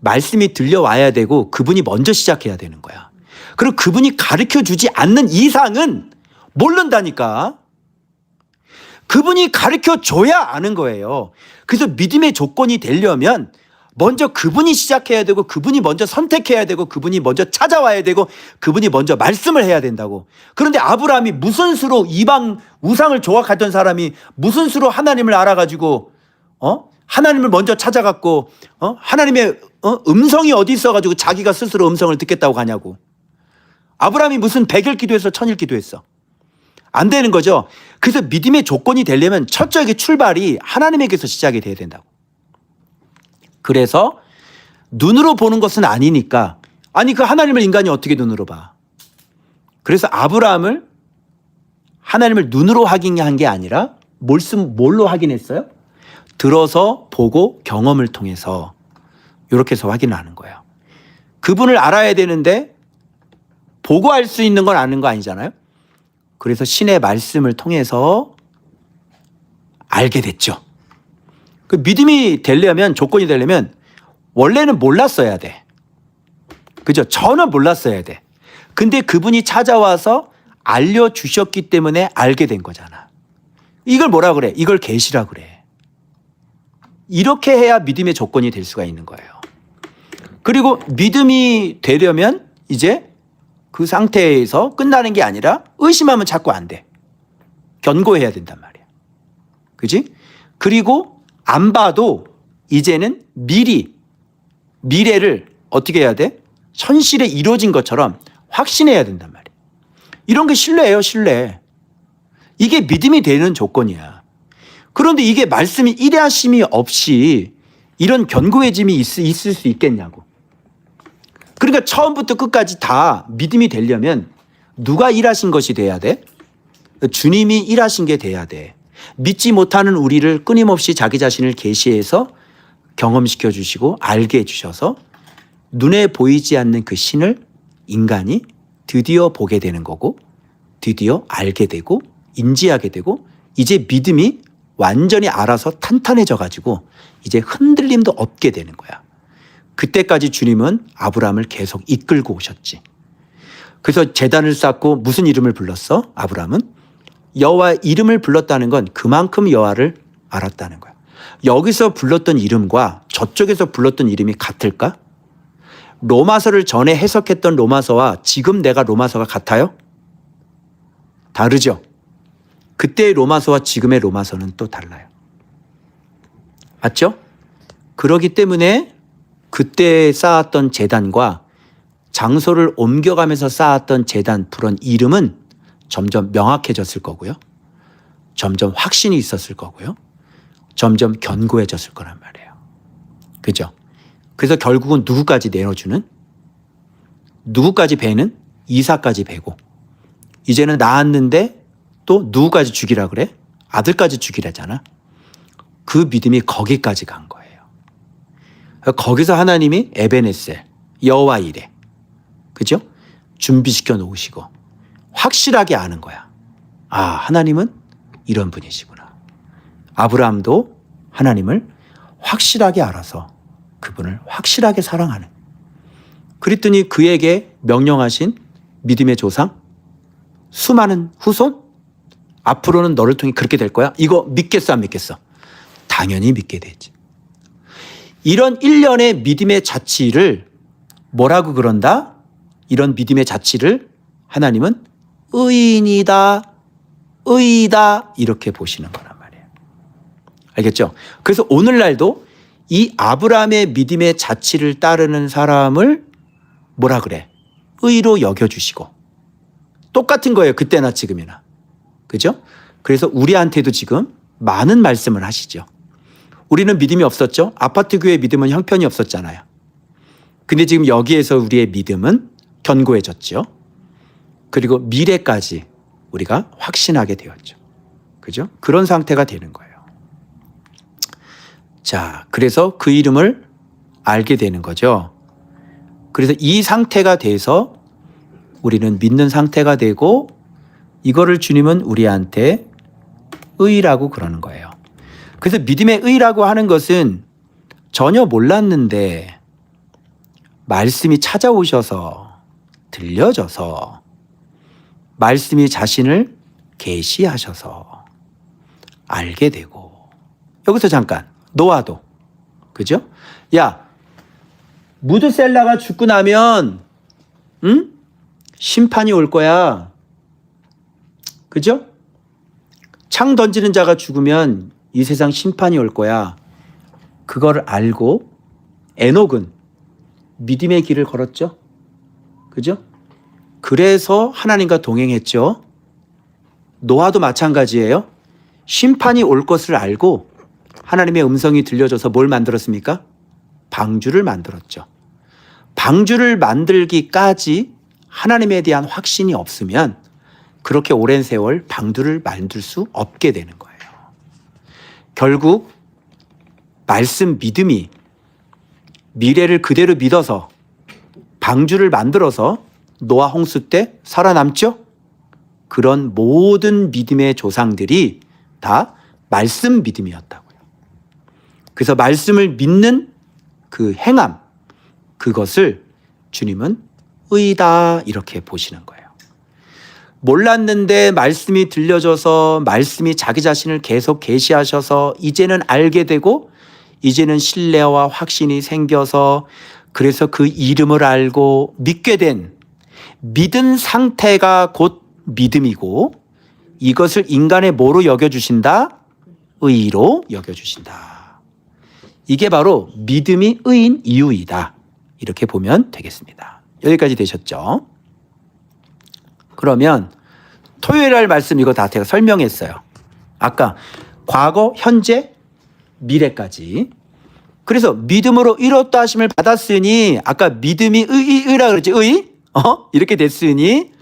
말씀이 들려와야 되고 그분이 먼저 시작해야 되는 거야. 그리고 그분이 가르쳐 주지 않는 이상은 모른다니까. 그분이 가르쳐 줘야 아는 거예요. 그래서 믿음의 조건이 되려면 먼저 그분이 시작해야 되고 그분이 먼저 선택해야 되고 그분이 먼저 찾아와야 되고 그분이 먼저 말씀을 해야 된다고. 그런데 아브라함이 무슨 수로 이방 우상을 조각하던 사람이 무슨 수로 하나님을 알아가지고 하나님을 먼저 찾아갔고 하나님의 음성이 어디 있어가지고 자기가 스스로 음성을 듣겠다고 가냐고. 아브라함이 무슨 100일 기도해서 1000일 기도했어. 안 되는 거죠. 그래서 믿음의 조건이 되려면 첫째 출발이 하나님에게서 시작이 돼야 된다고. 그래서 눈으로 보는 것은 아니니까 아니 그 하나님을 인간이 어떻게 눈으로 봐. 그래서 아브라함을 하나님을 눈으로 확인한 게 아니라 뭘로 확인했어요? 들어서 보고 경험을 통해서 이렇게 해서 확인을 하는 거예요. 그분을 알아야 되는데 보고 알 수 있는 건 아는 거 아니잖아요. 그래서 신의 말씀을 통해서 알게 됐죠. 그 믿음이 되려면, 조건이 되려면 원래는 몰랐어야 돼. 그죠? 전혀 몰랐어야 돼. 근데 그분이 찾아와서 알려주셨기 때문에 알게 된 거잖아. 이걸 뭐라 그래? 이걸 계시라 그래. 이렇게 해야 믿음의 조건이 될 수가 있는 거예요. 그리고 믿음이 되려면 이제 그 상태에서 끝나는 게 아니라 의심하면 자꾸 안 돼. 견고해야 된단 말이야. 그지? 그리고 안 봐도 이제는 미래를 어떻게 해야 돼? 현실에 이루어진 것처럼 확신해야 된단 말이야. 이런 게 신뢰예요, 신뢰. 이게 믿음이 되는 조건이야. 그런데 이게 말씀이 일하심이 없이 이런 견고해짐이 있을 수 있겠냐고. 그러니까 처음부터 끝까지 다 믿음이 되려면 누가 일하신 것이 돼야 돼? 주님이 일하신 게 돼야 돼. 믿지 못하는 우리를 끊임없이 자기 자신을 계시해서 경험시켜 주시고 알게 해주셔서 눈에 보이지 않는 그 신을 인간이 드디어 보게 되는 거고, 드디어 알게 되고 인지하게 되고, 이제 믿음이 완전히 알아서 탄탄해져 가지고 이제 흔들림도 없게 되는 거야. 그때까지 주님은 아브라함을 계속 이끌고 오셨지. 그래서 제단을 쌓고 무슨 이름을 불렀어? 아브라함은 여호와의 이름을 불렀다는 건 그만큼 여호와를 알았다는 거야. 여기서 불렀던 이름과 저쪽에서 불렀던 이름이 같을까? 로마서를 전에 해석했던 로마서와 지금 내가 로마서가 같아요? 다르죠? 그때의 로마서와 지금의 로마서는 또 달라요. 맞죠? 그렇기 때문에 그때 쌓았던 제단과 장소를 옮겨가면서 쌓았던 제단 그런 이름은 점점 명확해졌을 거고요. 점점 확신이 있었을 거고요. 점점 견고해졌을 거란 말이에요. 그죠? 그래서 결국은 누구까지 내어주는? 누구까지 베는? 이삭까지 베고. 이제는 낳았는데 또 누구까지 죽이라 그래? 아들까지 죽이라잖아. 그 믿음이 거기까지 간 거예요. 거기서 하나님이 에베네셀, 여호와 이레, 그죠? 준비시켜 놓으시고 확실하게 아는 거야. 아, 하나님은 이런 분이시구나. 아브라함도 하나님을 확실하게 알아서 그분을 확실하게 사랑하는. 그랬더니 그에게 명령하신 믿음의 조상, 수많은 후손, 앞으로는 너를 통해 그렇게 될 거야. 이거 믿겠어, 안 믿겠어? 당연히 믿게 되지. 이런 일련의 믿음의 자치를 뭐라고 그런다? 이런 믿음의 자치를 하나님은 의인이다, 의이다 이렇게 보시는 거란 말이에요. 알겠죠? 그래서 오늘날도 이 아브라함의 믿음의 자치를 따르는 사람을 뭐라 그래? 의로 여겨주시고. 똑같은 거예요. 그때나 지금이나. 그죠? 그래서 우리한테도 지금 많은 말씀을 하시죠. 우리는 믿음이 없었죠. 아파트 교회 믿음은 형편이 없었잖아요. 근데 지금 여기에서 우리의 믿음은 견고해졌죠. 그리고 미래까지 우리가 확신하게 되었죠. 그죠? 그런 상태가 되는 거예요. 자, 그래서 그 이름을 알게 되는 거죠. 그래서 이 상태가 돼서 우리는 믿는 상태가 되고, 이거를 주님은 우리한테 의라고 그러는 거예요. 그래서 믿음의 의라고 하는 것은 전혀 몰랐는데 말씀이 찾아오셔서 들려져서 말씀이 자신을 계시하셔서 알게 되고. 여기서 잠깐 노아도, 그죠? 야, 무드셀라가 죽고 나면 심판이 올 거야. 그죠? 창 던지는 자가 죽으면 이 세상 심판이 올 거야. 그걸 알고 에녹은 믿음의 길을 걸었죠. 그죠? 그래서 하나님과 동행했죠. 노아도 마찬가지예요. 심판이 올 것을 알고 하나님의 음성이 들려줘서 뭘 만들었습니까? 방주를 만들었죠. 방주를 만들기까지 하나님에 대한 확신이 없으면 그렇게 오랜 세월 방주를 만들 수 없게 되는 거예요. 결국 말씀 믿음이 미래를 그대로 믿어서 방주를 만들어서 노아 홍수 때 살아남죠? 그런 모든 믿음의 조상들이 다 말씀 믿음이었다고요. 그래서 말씀을 믿는 그 행함, 그것을 주님은 의다 이렇게 보시는 거예요. 몰랐는데 말씀이 들려져서 말씀이 자기 자신을 계속 계시하셔서 이제는 알게 되고 이제는 신뢰와 확신이 생겨서 그래서 그 이름을 알고 믿게 된 믿은 상태가 곧 믿음이고 이것을 인간의 뭐로 여겨주신다? 의로 여겨주신다. 이게 바로 믿음이 의인 이유이다. 이렇게 보면 되겠습니다. 여기까지 되셨죠? 그러면 토요일 날 말씀 이거 다 제가 설명했어요. 아까 과거, 현재, 미래까지. 그래서 믿음으로 이뤘다 하심을 받았으니 아까 믿음이 의라 그랬지. 의? 이렇게 됐으니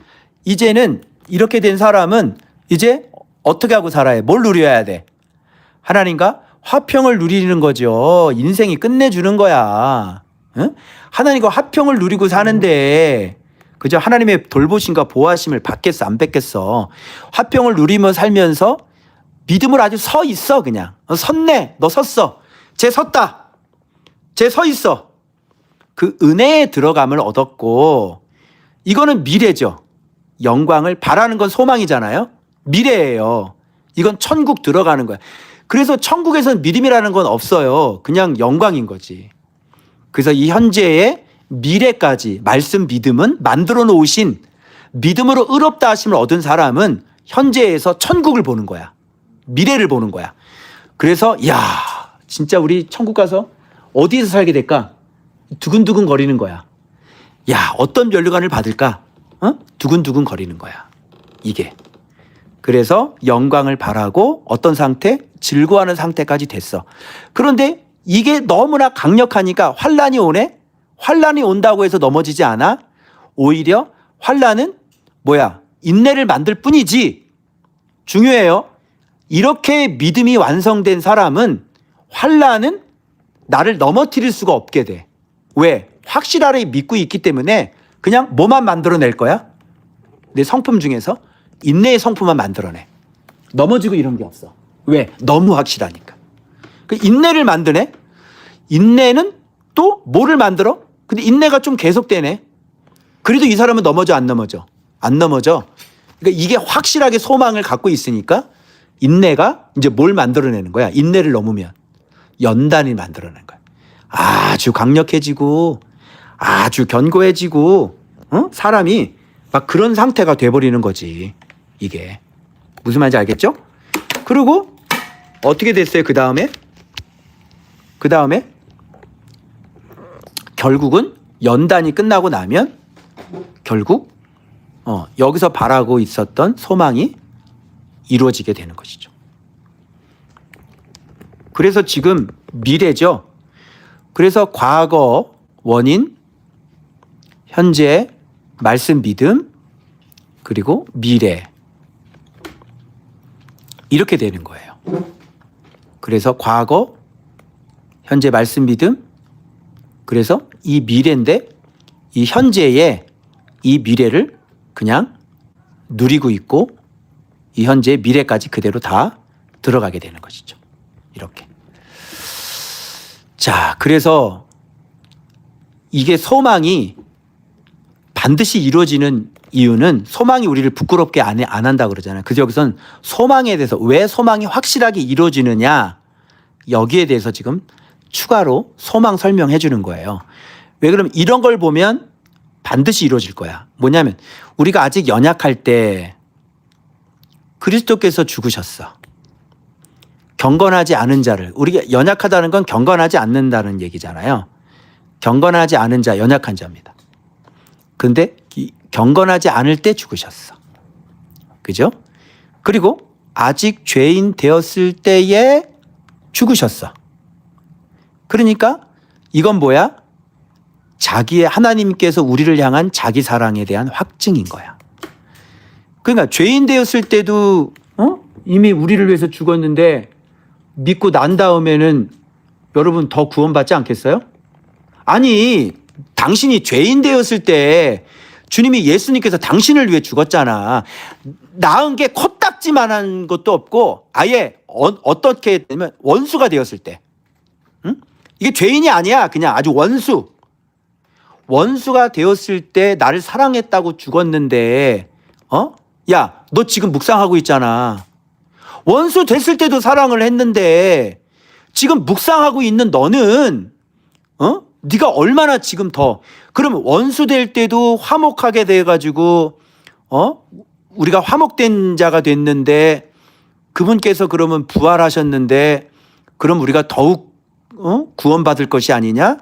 이제는 이렇게 된 사람은 이제 어떻게 하고 살아야 해? 뭘 누려야 돼? 하나님과 화평을 누리는 거죠. 인생이 끝내주는 거야. 응? 하나님과 화평을 누리고 사는데 그죠? 하나님의 돌보심과 보호하심을 받겠어 안 받겠어? 화평을 누리며 살면서 믿음을 아주 서 있어 그냥. 섰네. 너 섰어. 쟤 섰다. 쟤 서 있어. 그 은혜의 들어감을 얻었고 이거는 미래죠. 영광을 바라는 건 소망이잖아요. 미래예요. 이건 천국 들어가는 거야. 그래서 천국에서는 믿음이라는 건 없어요. 그냥 영광인 거지. 그래서 이 현재의 미래까지 말씀 믿음은 만들어 놓으신 믿음으로 의롭다 하심을 얻은 사람은 현재에서 천국을 보는 거야. 미래를 보는 거야. 그래서 야 진짜 우리 천국 가서 어디에서 살게 될까? 두근두근 거리는 거야. 야 어떤 면류관을 받을까? 두근두근 거리는 거야. 이게. 그래서 영광을 바라고 어떤 상태? 즐거워하는 상태까지 됐어. 그런데 이게 너무나 강력하니까 환란이 오네? 환란이 온다고 해서 넘어지지 않아? 오히려 환란은 뭐야? 인내를 만들 뿐이지. 중요해요. 이렇게 믿음이 완성된 사람은 환란은 나를 넘어뜨릴 수가 없게 돼. 왜? 확실하게 믿고 있기 때문에 그냥 뭐만 만들어낼 거야? 내 성품 중에서 인내의 성품만 만들어내. 넘어지고 이런 게 없어. 왜? 너무 확실하니까. 그 인내를 만드네? 인내는 또 뭐를 만들어? 근데 인내가 좀 계속되네. 그래도 이 사람은 넘어져 안 넘어져? 안 넘어져. 그러니까 이게 확실하게 소망을 갖고 있으니까 인내가 이제 뭘 만들어내는 거야? 인내를 넘으면 연단이 만들어내는 거야. 아주 강력해지고 아주 견고해지고 사람이 막 그런 상태가 돼버리는 거지. 이게 무슨 말인지 알겠죠? 그리고 어떻게 됐어요? 그 다음에 결국은 연단이 끝나고 나면 결국 여기서 바라고 있었던 소망이 이루어지게 되는 것이죠. 그래서 지금 미래죠. 그래서 과거 원인, 현재 말씀 믿음, 그리고 미래 이렇게 되는 거예요. 그래서 과거, 현재 말씀 믿음, 그래서 이 미래인데 이 현재의 이 미래를 그냥 누리고 있고 이 현재의 미래까지 그대로 다 들어가게 되는 것이죠. 이렇게. 자, 그래서 이게 소망이 반드시 이루어지는 이유는 소망이 우리를 부끄럽게 안 한다 그러잖아요. 그래서 여기서는 소망에 대해서 왜 소망이 확실하게 이루어지느냐 여기에 대해서 지금 추가로 소망 설명해 주는 거예요. 왜 그러면 이런 걸 보면 반드시 이루어질 거야. 뭐냐면 우리가 아직 연약할 때 그리스도께서 죽으셨어. 경건하지 않은 자를, 우리가 연약하다는 건 경건하지 않는다는 얘기잖아요. 경건하지 않은 자, 연약한 자입니다. 근데 경건하지 않을 때 죽으셨어. 그죠? 그리고 아직 죄인 되었을 때에 죽으셨어. 그러니까 이건 뭐야? 자기의 하나님께서 우리를 향한 자기 사랑에 대한 확증인 거야. 그러니까 죄인 되었을 때도 이미 우리를 위해서 죽었는데 믿고 난 다음에는 여러분 더 구원받지 않겠어요? 아니 당신이 죄인 되었을 때 주님이 예수님께서 당신을 위해 죽었잖아. 낳은 게 코딱지만한 것도 없고 아예 어떻게 되면 원수가 되었을 때. 응? 이게 죄인이 아니야. 그냥 아주 원수. 원수가 되었을 때 나를 사랑했다고 죽었는데 야, 너 지금 묵상하고 있잖아. 원수 됐을 때도 사랑을 했는데 지금 묵상하고 있는 너는 네가 얼마나 지금 더 그러면 원수 될 때도 화목하게 돼 가지고 우리가 화목된 자가 됐는데 그분께서 그러면 부활하셨는데 그럼 우리가 더욱 구원받을 것이 아니냐?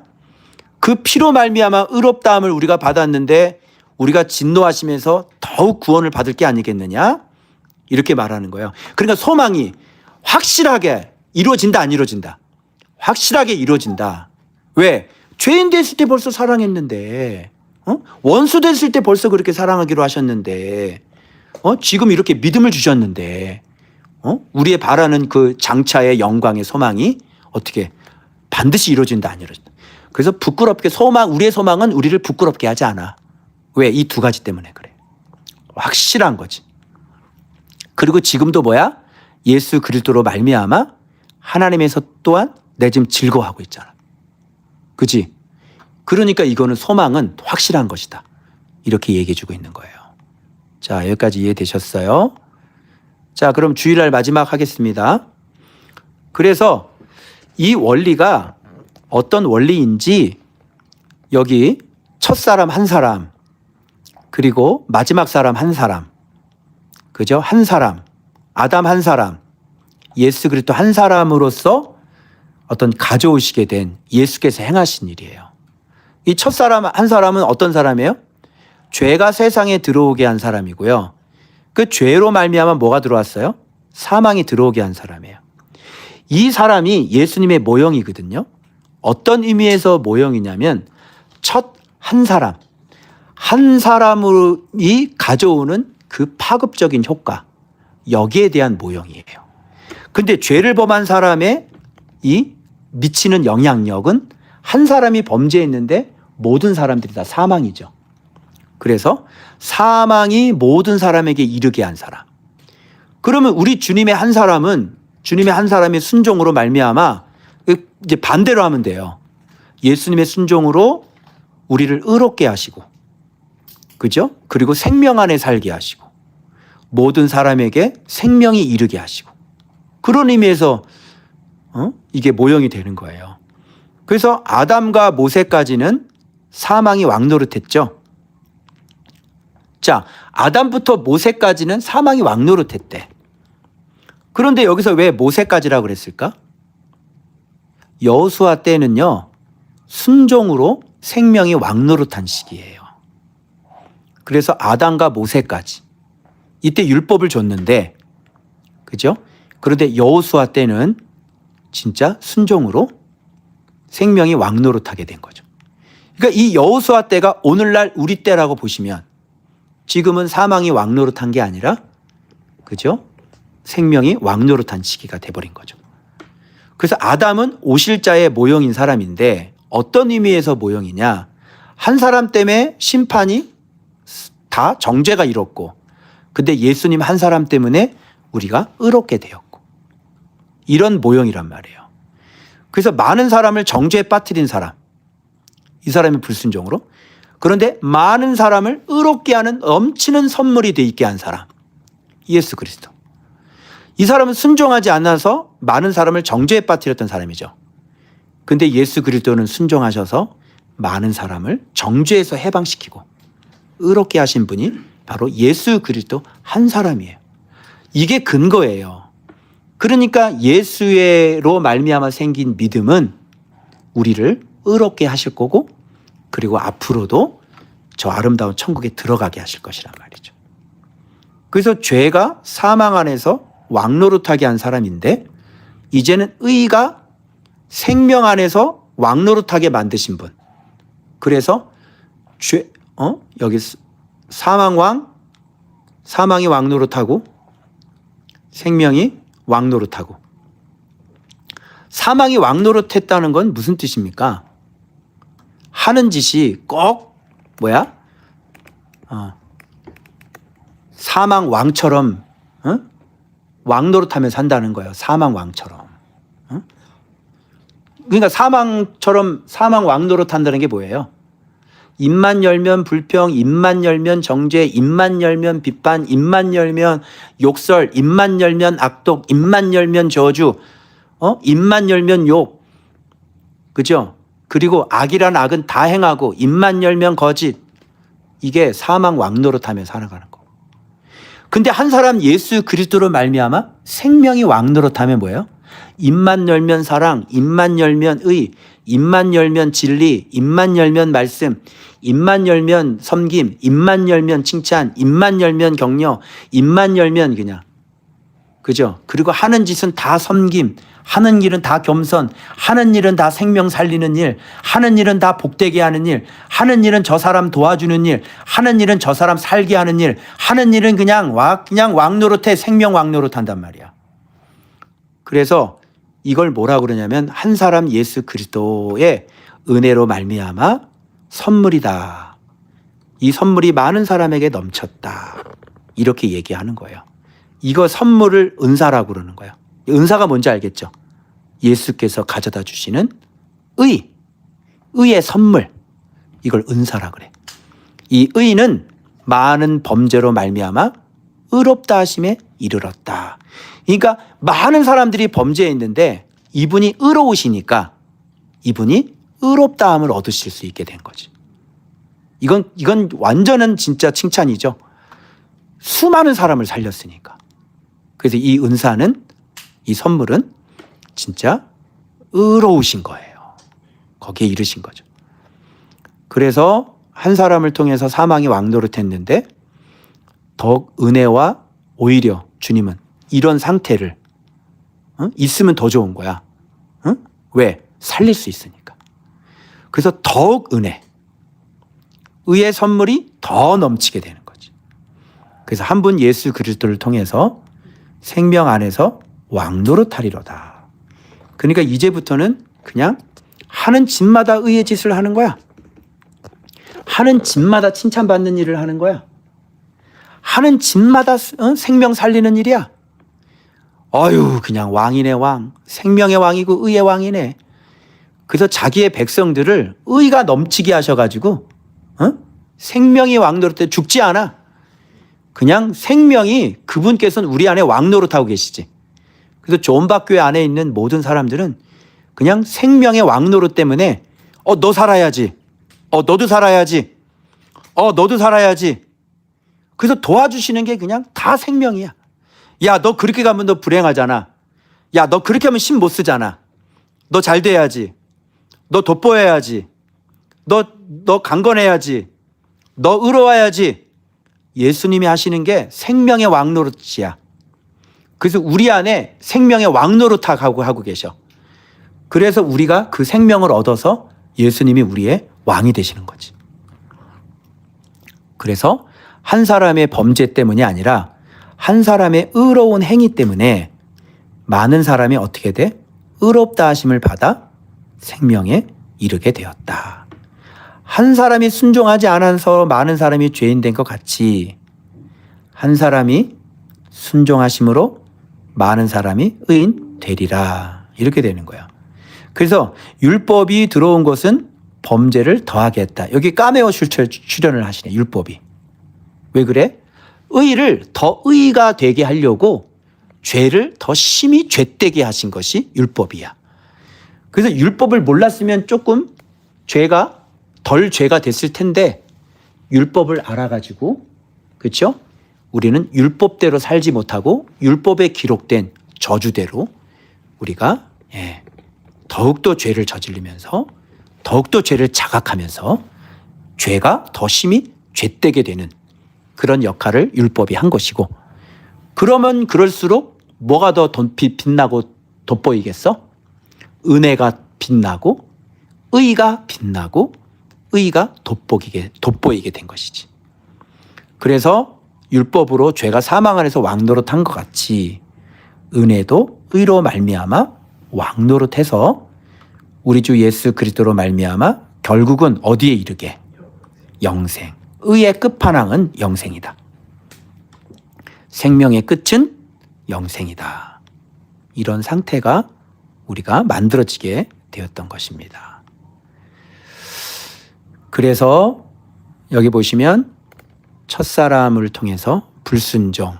그 피로 말미암아 의롭다함을 우리가 받았는데 우리가 진노하시면서 더욱 구원을 받을 게 아니겠느냐? 이렇게 말하는 거예요. 그러니까 소망이 확실하게 이루어진다 안 이루어진다? 확실하게 이루어진다. 왜? 죄인 됐을 때 벌써 사랑했는데 원수 됐을 때 벌써 그렇게 사랑하기로 하셨는데 지금 이렇게 믿음을 주셨는데 우리의 바라는 그 장차의 영광의 소망이 어떻게 반드시 이루어진다 안 이루어진다. 그래서 부끄럽게 우리의 소망은 우리를 부끄럽게 하지 않아. 왜? 이 두 가지 때문에 그래. 확실한 거지. 그리고 지금도 뭐야? 예수 그리스도로 말미암아 하나님에서 또한 내 지금 즐거워하고 있잖아. 그지? 그러니까 이거는 소망은 확실한 것이다. 이렇게 얘기해 주고 있는 거예요. 자, 여기까지 이해되셨어요? 자, 그럼 주일날 마지막 하겠습니다. 그래서 이 원리가 어떤 원리인지 여기 첫사람 한 사람 그리고 마지막 사람 한 사람 그죠? 한 사람 아담 한 사람 예수 그리스도 한 사람으로서 어떤 가져오시게 된 예수께서 행하신 일이에요. 이 첫사람 한 사람은 어떤 사람이에요? 죄가 세상에 들어오게 한 사람이고요. 그 죄로 말미암아 뭐가 들어왔어요? 사망이 들어오게 한 사람이에요. 이 사람이 예수님의 모형이거든요. 어떤 의미에서 모형이냐면 첫 한 사람, 한 사람이 가져오는 그 파급적인 효과, 여기에 대한 모형이에요. 근데 죄를 범한 사람의 이 미치는 영향력은 한 사람이 범죄했는데 모든 사람들이 다 사망이죠. 그래서 사망이 모든 사람에게 이르게 한 사람. 그러면 우리 주님의 한 사람은 주님의 한 사람의 순종으로 말미암아 이제 반대로 하면 돼요. 예수님의 순종으로 우리를 의롭게 하시고, 그죠? 그리고 생명 안에 살게 하시고, 모든 사람에게 생명이 이르게 하시고, 그런 의미에서 이게 모형이 되는 거예요. 그래서 아담과 모세까지는 사망이 왕노릇했죠. 자, 아담부터 모세까지는 사망이 왕노릇했대. 그런데 여기서 왜 모세까지라고 그랬을까? 여호수아 때는요, 순종으로 생명이 왕노릇한 시기예요. 그래서 아담과 모세까지 이때 율법을 줬는데, 그죠? 그런데 여호수아 때는 진짜 순종으로 생명이 왕노릇하게 된 거죠. 그러니까 이 여호수아 때가 오늘날 우리 때라고 보시면 지금은 사망이 왕노릇한 게 아니라, 그죠? 생명이 왕노릇한 시기가 돼버린 거죠. 그래서 아담은 오실자의 모형인 사람인데 어떤 의미에서 모형이냐? 한 사람 때문에 심판이 다 정죄가 이뤘고, 근데 예수님 한 사람 때문에 우리가 의롭게 되었고, 이런 모형이란 말이에요. 그래서 많은 사람을 정죄에 빠뜨린 사람, 이 사람이 불순종으로, 그런데 많은 사람을 의롭게 하는 넘치는 선물이 돼 있게 한 사람, 예수 그리스도. 이 사람은 순종하지 않아서 많은 사람을 정죄에 빠뜨렸던 사람이죠. 근데 예수 그리스도는 순종하셔서 많은 사람을 정죄에서 해방시키고 의롭게 하신 분이 바로 예수 그리스도 한 사람이에요. 이게 근거예요. 그러니까 예수로 말미암아 생긴 믿음은 우리를 의롭게 하실 거고, 그리고 앞으로도 저 아름다운 천국에 들어가게 하실 것이란 말이죠. 그래서 죄가 사망 안에서 왕노릇하게 한 사람인데, 이제는 의가 생명 안에서 왕노릇하게 만드신 분. 그래서 여기 사망이 왕노릇하고 생명이 왕노릇하고. 사망이 왕노릇했다는 건 무슨 뜻입니까? 하는 짓이 꼭 사망 왕처럼 왕노릇하며 산다는 거예요. 사망 왕처럼. 그러니까 사망 왕노릇한다는 게 뭐예요? 입만 열면 불평, 입만 열면 정죄, 입만 열면 비판, 입만 열면 욕설, 입만 열면 악독, 입만 열면 저주, 입만 열면 욕, 그죠? 그리고 악이란 악은 다 행하고 입만 열면 거짓. 이게 사망 왕노릇하며 살아가는 거. 근데 한 사람 예수 그리스도로 말미암아 생명이 왕노릇하면 뭐예요? 입만 열면 사랑, 입만 열면 의, 입만 열면 진리, 입만 열면 말씀, 입만 열면 섬김, 입만 열면 칭찬, 입만 열면 격려, 입만 열면 그냥, 그죠? 그리고 하는 짓은 다 섬김, 하는 일은 다 겸손, 하는 일은 다 생명 살리는 일, 하는 일은 다 복되게 하는 일, 하는 일은 저 사람 도와주는 일, 하는 일은 저 사람 살게 하는 일, 하는 일은 그냥 왕노릇해, 생명 왕노릇한단 말이야. 그래서 이걸 뭐라 그러냐면 한 사람 예수 그리스도의 은혜로 말미암아 선물이다. 이 선물이 많은 사람에게 넘쳤다. 이렇게 얘기하는 거예요. 이거 선물을 은사라고 그러는 거예요. 은사가 뭔지 알겠죠? 예수께서 가져다 주시는 의의 선물. 이걸 은사라 그래. 이 의는 많은 범죄로 말미암아 의롭다 하심에 이르렀다. 그러니까 많은 사람들이 범죄했는데 이분이 의로우시니까 이분이 의롭다함을 얻으실 수 있게 된 거지. 이건 완전한 진짜 칭찬이죠. 수많은 사람을 살렸으니까. 그래서 이 은사는, 이 선물은 진짜 의로우신 거예요. 거기에 이르신 거죠. 그래서 한 사람을 통해서 사망이 왕노릇했는데 더욱 은혜와 오히려 주님은 이런 상태를 있으면 더 좋은 거야. 왜? 살릴 수 있으니까. 그래서 더욱 의의 선물이 더 넘치게 되는 거지. 그래서 한 분 예수 그리스도를 통해서 생명 안에서 왕노릇하리로다. 그러니까 이제부터는 그냥 하는 짓마다 의의 짓을 하는 거야. 하는 짓마다 칭찬받는 일을 하는 거야. 하는 짓마다 생명 살리는 일이야. 그냥 왕이네 왕. 생명의 왕이고 의의 왕이네. 그래서 자기의 백성들을 의가 넘치게 하셔가지고 생명이 왕노릇 때 죽지 않아. 그냥 생명이 그분께서는 우리 안에 왕노릇하고 계시지. 그래서 존박교회 안에 있는 모든 사람들은 그냥 생명의 왕노릇 때문에 너 살아야지. 너도 살아야지. 너도 살아야지. 그래서 도와주시는 게 그냥 다 생명이야. 야, 너 그렇게 가면 너 불행하잖아. 야, 너 그렇게 하면 신 못 쓰잖아. 너 잘 돼야지. 너 돋보여야지. 너 강건해야지. 너 의로워야지. 예수님이 하시는 게 생명의 왕노릇이야. 그래서 우리 안에 생명의 왕노릇하고 하고 계셔. 그래서 우리가 그 생명을 얻어서 예수님이 우리의 왕이 되시는 거지. 그래서 한 사람의 범죄 때문이 아니라 한 사람의 의로운 행위 때문에 많은 사람이 어떻게 돼? 의롭다 하심을 받아 생명에 이르게 되었다. 한 사람이 순종하지 않아서 많은 사람이 죄인 된 것 같이 한 사람이 순종하심으로 많은 사람이 의인 되리라. 이렇게 되는 거야. 그래서 율법이 들어온 것은 범죄를 더하게 했다. 여기 까메오 출연을 하시네. 율법이. 왜 그래? 의를 더 의가 되게 하려고 죄를 더 심히 죄되게 하신 것이 율법이야. 그래서 율법을 몰랐으면 조금 죄가 덜 죄가 됐을 텐데 율법을 알아가지고, 그렇죠? 우리는 율법대로 살지 못하고 율법에 기록된 저주대로 우리가 더욱더 죄를 저지르면서 더욱더 죄를 자각하면서 죄가 더 심히 죄되게 되는 그런 역할을 율법이 한 것이고, 그러면 그럴수록 뭐가 더 빛나고 돋보이겠어? 은혜가 빛나고 의가 빛나고 의가 돋보이게 된 것이지. 그래서 율법으로 죄가 사망 안에서 왕노릇한 것 같이 은혜도 의로 말미암아 왕노릇해서 우리 주 예수 그리스도로 말미암아 결국은 어디에 이르게? 영생, 의의 끝판왕은 영생이다. 생명의 끝은 영생이다. 이런 상태가 우리가 만들어지게 되었던 것입니다. 그래서 여기 보시면 첫사람을 통해서 불순종,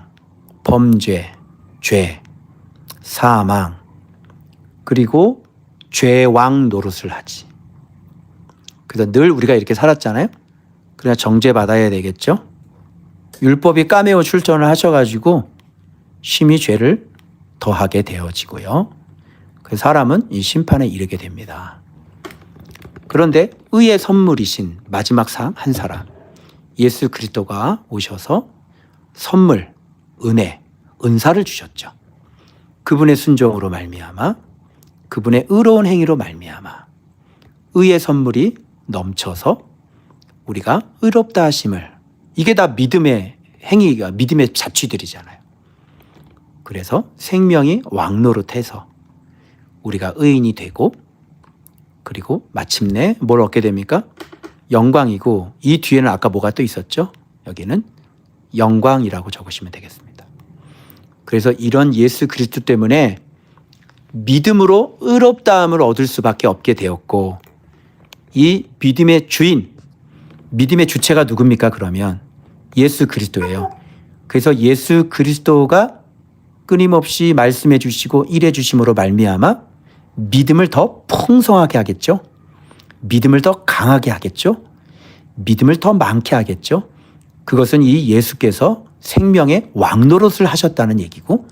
범죄, 죄, 사망, 그리고 죄왕 노릇을 하지. 그래서 늘 우리가 이렇게 살았잖아요. 그러나 정죄받아야 되겠죠. 율법이 까매어 출전을 하셔가지고 심히 죄를 더하게 되어지고요. 그 사람은 이 심판에 이르게 됩니다. 그런데 의의 선물이신 마지막 한 사람 예수 그리스도가 오셔서 선물, 은혜, 은사를 주셨죠. 그분의 순종으로 말미암아 그분의 의로운 행위로 말미암아 의의 선물이 넘쳐서 우리가 의롭다 하심을, 이게 다 믿음의 행위가 믿음의 자취들이잖아요. 그래서 생명이 왕노릇해서 우리가 의인이 되고, 그리고 마침내 뭘 얻게 됩니까? 영광이고, 이 뒤에는 아까 뭐가 또 있었죠? 여기는 영광이라고 적으시면 되겠습니다. 그래서 이런 예수 그리스도 때문에 믿음으로 의롭다함을 얻을 수밖에 없게 되었고, 이 믿음의 주인, 믿음의 주체가 누굽니까? 그러면 예수 그리스도예요. 그래서 예수 그리스도가 끊임없이 말씀해 주시고 일해 주심으로 말미암아 믿음을 더 풍성하게 하겠죠. 믿음을 더 강하게 하겠죠. 믿음을 더 많게 하겠죠. 그것은 이 예수께서 생명의 왕노릇을 하셨다는 얘기고,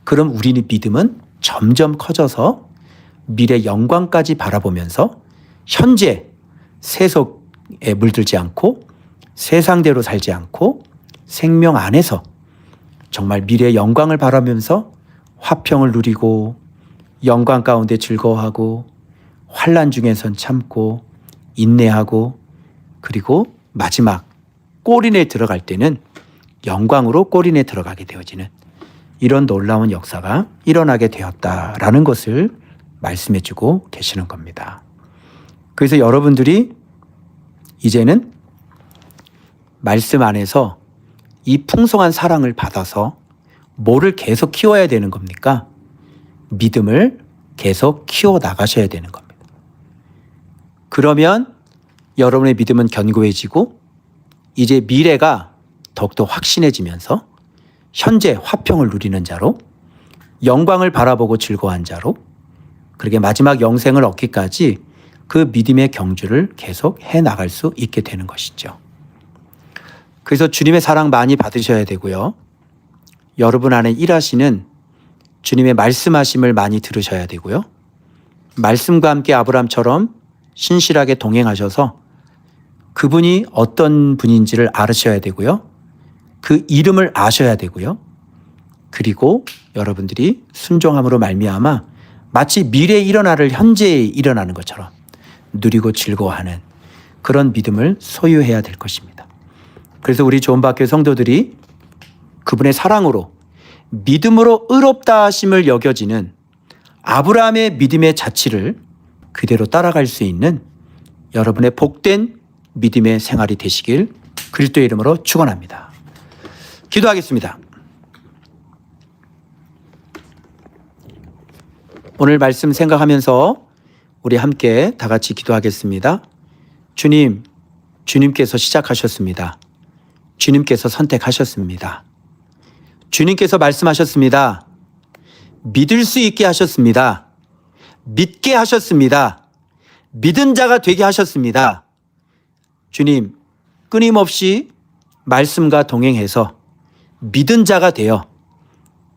그럼 우리의 믿음은 점점 커져서 미래 영광까지 바라보면서 현재 세속에 물들지 않고 세상대로 살지 않고 생명 안에서 정말 미래의 영광을 바라면서 화평을 누리고 영광 가운데 즐거워하고 환난 중에선 참고 인내하고, 그리고 마지막 골인에 들어갈 때는 영광으로 골인에 들어가게 되어지는 이런 놀라운 역사가 일어나게 되었다라는 것을 말씀해 주고 계시는 겁니다. 그래서 여러분들이 이제는 말씀 안에서 이 풍성한 사랑을 받아서 뭐를 계속 키워야 되는 겁니까? 믿음을 계속 키워 나가셔야 되는 겁니다. 그러면 여러분의 믿음은 견고해지고 이제 미래가 더욱더 확신해지면서 현재 화평을 누리는 자로, 영광을 바라보고 즐거워한 자로, 그렇게 마지막 영생을 얻기까지 그 믿음의 경주를 계속 해나갈 수 있게 되는 것이죠. 그래서 주님의 사랑 많이 받으셔야 되고요. 여러분 안에 일하시는 주님의 말씀하심을 많이 들으셔야 되고요. 말씀과 함께 아브라함처럼 신실하게 동행하셔서 그분이 어떤 분인지를 알으셔야 되고요. 그 이름을 아셔야 되고요. 그리고 여러분들이 순종함으로 말미암아 마치 미래에 일어나를 현재에 일어나는 것처럼 누리고 즐거워하는 그런 믿음을 소유해야 될 것입니다. 그래서 우리 조은박교 성도들이 그분의 사랑으로 믿음으로 의롭다 하심을 여겨지는 아브라함의 믿음의 자취를 그대로 따라갈 수 있는 여러분의 복된 믿음의 생활이 되시길 그리스도의 이름으로 축원합니다. 기도하겠습니다. 오늘 말씀 생각하면서 우리 함께 다 같이 기도하겠습니다. 주님, 주님께서 시작하셨습니다. 주님께서 선택하셨습니다. 주님께서 말씀하셨습니다. 믿을 수 있게 하셨습니다. 믿게 하셨습니다. 믿은 자가 되게 하셨습니다. 주님, 끊임없이 말씀과 동행해서 믿은 자가 되어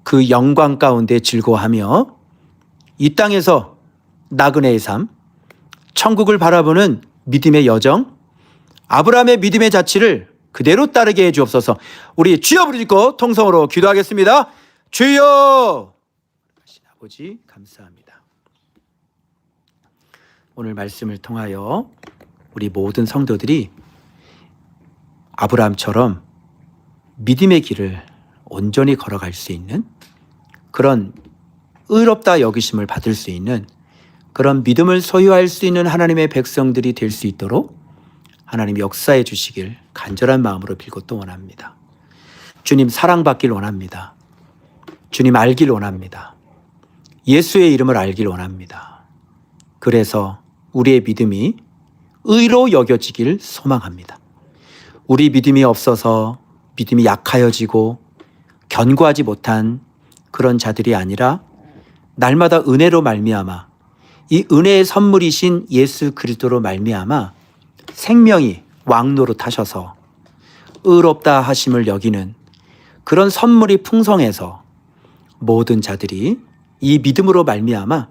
그 영광 가운데 즐거워하며 이 땅에서 나그네의 삶, 천국을 바라보는 믿음의 여정, 아브라함의 믿음의 자취를 그대로 따르게 해 주옵소서. 우리 주여 부르짖고 통성으로 기도하겠습니다. 주여! 아버지 감사합니다. 오늘 말씀을 통하여 우리 모든 성도들이 아브라함처럼 믿음의 길을 온전히 걸어갈 수 있는 그런 의롭다 여기심을 받을 수 있는 그런 믿음을 소유할 수 있는 하나님의 백성들이 될 수 있도록 하나님 역사해 주시길 간절한 마음으로 빌고 또 원합니다. 주님 사랑받길 원합니다. 주님 알길 원합니다. 예수의 이름을 알길 원합니다. 그래서 우리의 믿음이 의로 여겨지길 소망합니다. 우리 믿음이 없어서 믿음이 약하여지고 견고하지 못한 그런 자들이 아니라 날마다 은혜로 말미암아 이 은혜의 선물이신 예수 그리스도로 말미암아 생명이 왕노릇하셔서 의롭다 하심을 여기는 그런 선물이 풍성해서 모든 자들이 이 믿음으로 말미암아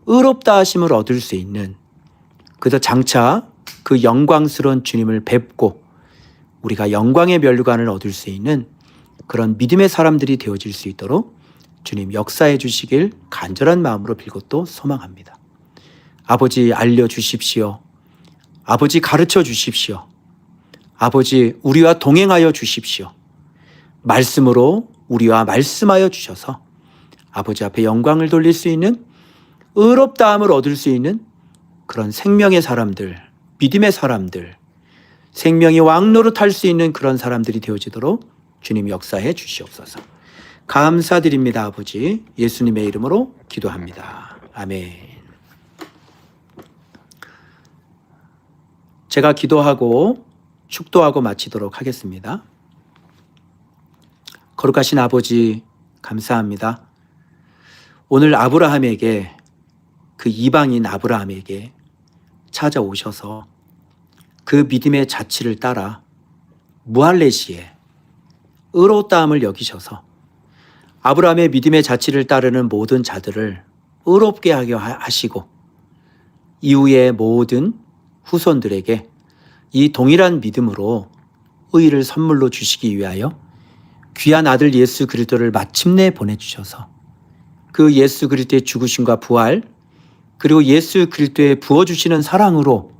의롭다 하심을 얻을 수 있는, 그래서 장차 그 영광스러운 주님을 뵙고 우리가 영광의 면류관을 얻을 수 있는 그런 믿음의 사람들이 되어질 수 있도록 주님 역사해 주시길 간절한 마음으로 빌고 또 소망합니다. 아버지 알려주십시오. 아버지 가르쳐 주십시오. 아버지 우리와 동행하여 주십시오. 말씀으로 우리와 말씀하여 주셔서 아버지 앞에 영광을 돌릴 수 있는, 의롭다함을 얻을 수 있는 그런 생명의 사람들, 믿음의 사람들, 생명이 왕노릇할 수 있는 그런 사람들이 되어지도록 주님 역사해 주시옵소서. 감사드립니다. 아버지 예수님의 이름으로 기도합니다. 아멘. 제가 기도하고 축도하고 마치도록 하겠습니다. 거룩하신 아버지 감사합니다. 오늘 아브라함에게, 그 이방인 아브라함에게 찾아오셔서 그 믿음의 자취를 따라 무할레시에 의롭다함을 여기셔서 아브라함의 믿음의 자취를 따르는 모든 자들을 의롭게 하게 하시고 이후의 모든 후손들에게 이 동일한 믿음으로 의를 선물로 주시기 위하여 귀한 아들 예수 그리스도를 마침내 보내주셔서 그 예수 그리스도의 죽으심과 부활, 그리고 예수 그리스도의 부어주시는 사랑으로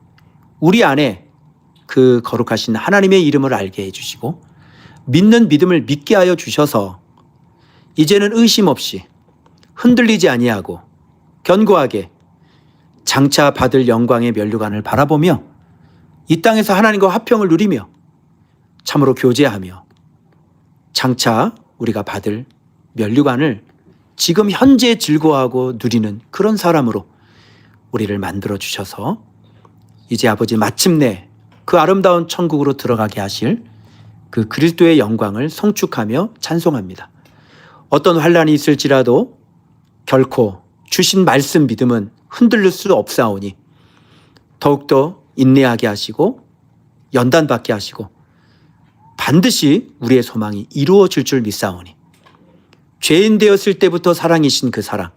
우리 안에 그 거룩하신 하나님의 이름을 알게 해주시고 믿는 믿음을 믿게 하여 주셔서 이제는 의심 없이 흔들리지 아니하고 견고하게 장차 받을 영광의 면류관을 바라보며 이 땅에서 하나님과 화평을 누리며 참으로 교제하며 장차 우리가 받을 면류관을 지금 현재 즐거워하고 누리는 그런 사람으로 우리를 만들어 주셔서 이제 아버지 마침내 그 아름다운 천국으로 들어가게 하실 그 그리스도의 영광을 송축하며 찬송합니다. 어떤 환난이 있을지라도 결코 주신 말씀 믿음은 흔들릴 수 없사오니 더욱더 인내하게 하시고 연단받게 하시고 반드시 우리의 소망이 이루어질 줄 믿사오니 죄인 되었을 때부터 사랑이신 그 사랑,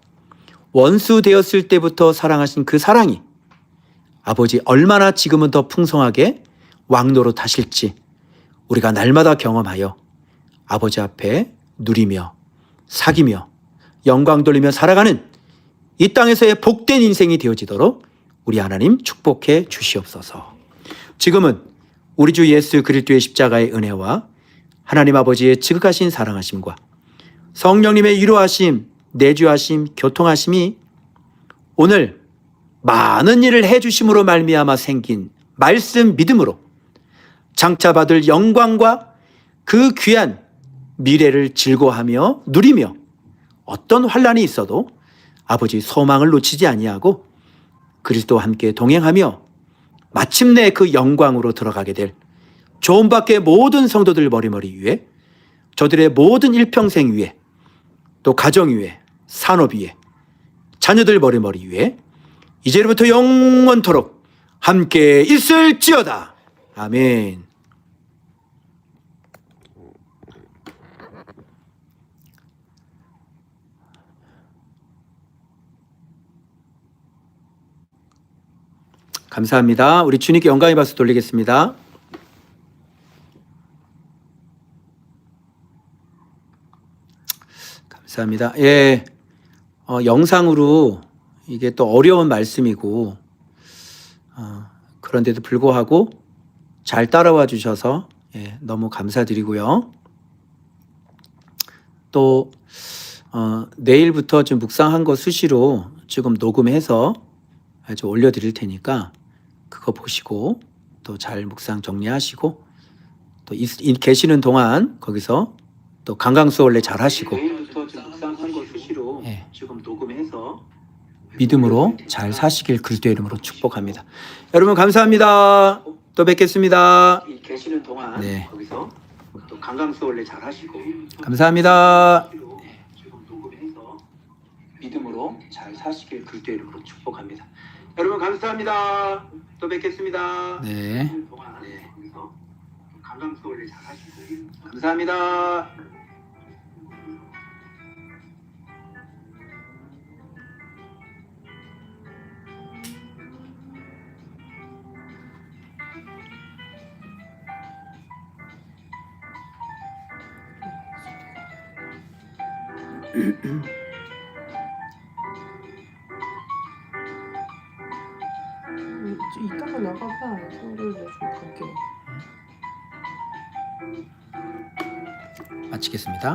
원수 되었을 때부터 사랑하신 그 사랑이 아버지 얼마나 지금은 더 풍성하게 왕노릇 하실지 우리가 날마다 경험하여 아버지 앞에 누리며 사귀며 영광 돌리며 살아가는 이 땅에서의 복된 인생이 되어지도록 우리 하나님 축복해 주시옵소서. 지금은 우리 주 예수 그리스도의 십자가의 은혜와 하나님 아버지의 지극하신 사랑하심과 성령님의 위로하심, 내주하심, 교통하심이 오늘 많은 일을 해주심으로 말미암아 생긴 말씀 믿음으로 장차 받을 영광과 그 귀한 미래를 즐거워하며 누리며 어떤 환난이 있어도 아버지 소망을 놓치지 아니하고 그리스도와 함께 동행하며 마침내 그 영광으로 들어가게 될 조음밖의 모든 성도들 머리머리 위에, 저들의 모든 일평생 위에, 또 가정 위에, 산업 위에, 자녀들 머리머리 위에 이제부터 영원토록 함께 있을지어다. 아멘. 감사합니다. 우리 주님께 영광의 박수 돌리겠습니다. 감사합니다. 예, 영상으로 이게 또 어려운 말씀이고 그런데도 불구하고 잘 따라와 주셔서 너무 감사드리고요. 또 내일부터 좀 묵상한 거 수시로 지금 녹음해서 아주 올려드릴 테니까 그거 보시고 또 잘 묵상 정리하시고 또 계시는 동안 거기서 또 강강수월래 잘 하시고 내일부터 지금 묵상한 거 수시로 예. 지금 녹음해서 믿음으로 잘 사시길 그리스도의 이름으로 축복합니다. 여러분 감사합니다. 또 뵙겠습니다. 이 계시는 동안 네. 거기서 또 강강수월래 잘 하시고 감사합니다. 지금 녹음해서 믿음으로 잘 사시길 그리스도의 이름으로 축복합니다. 여러분 감사합니다. 또 뵙겠습니다. 네. 동안 거기서 강강수월래 잘 하시고 감사합니다. 이따가 나가봐. 서울을 좀 볼게. 마치겠습니다.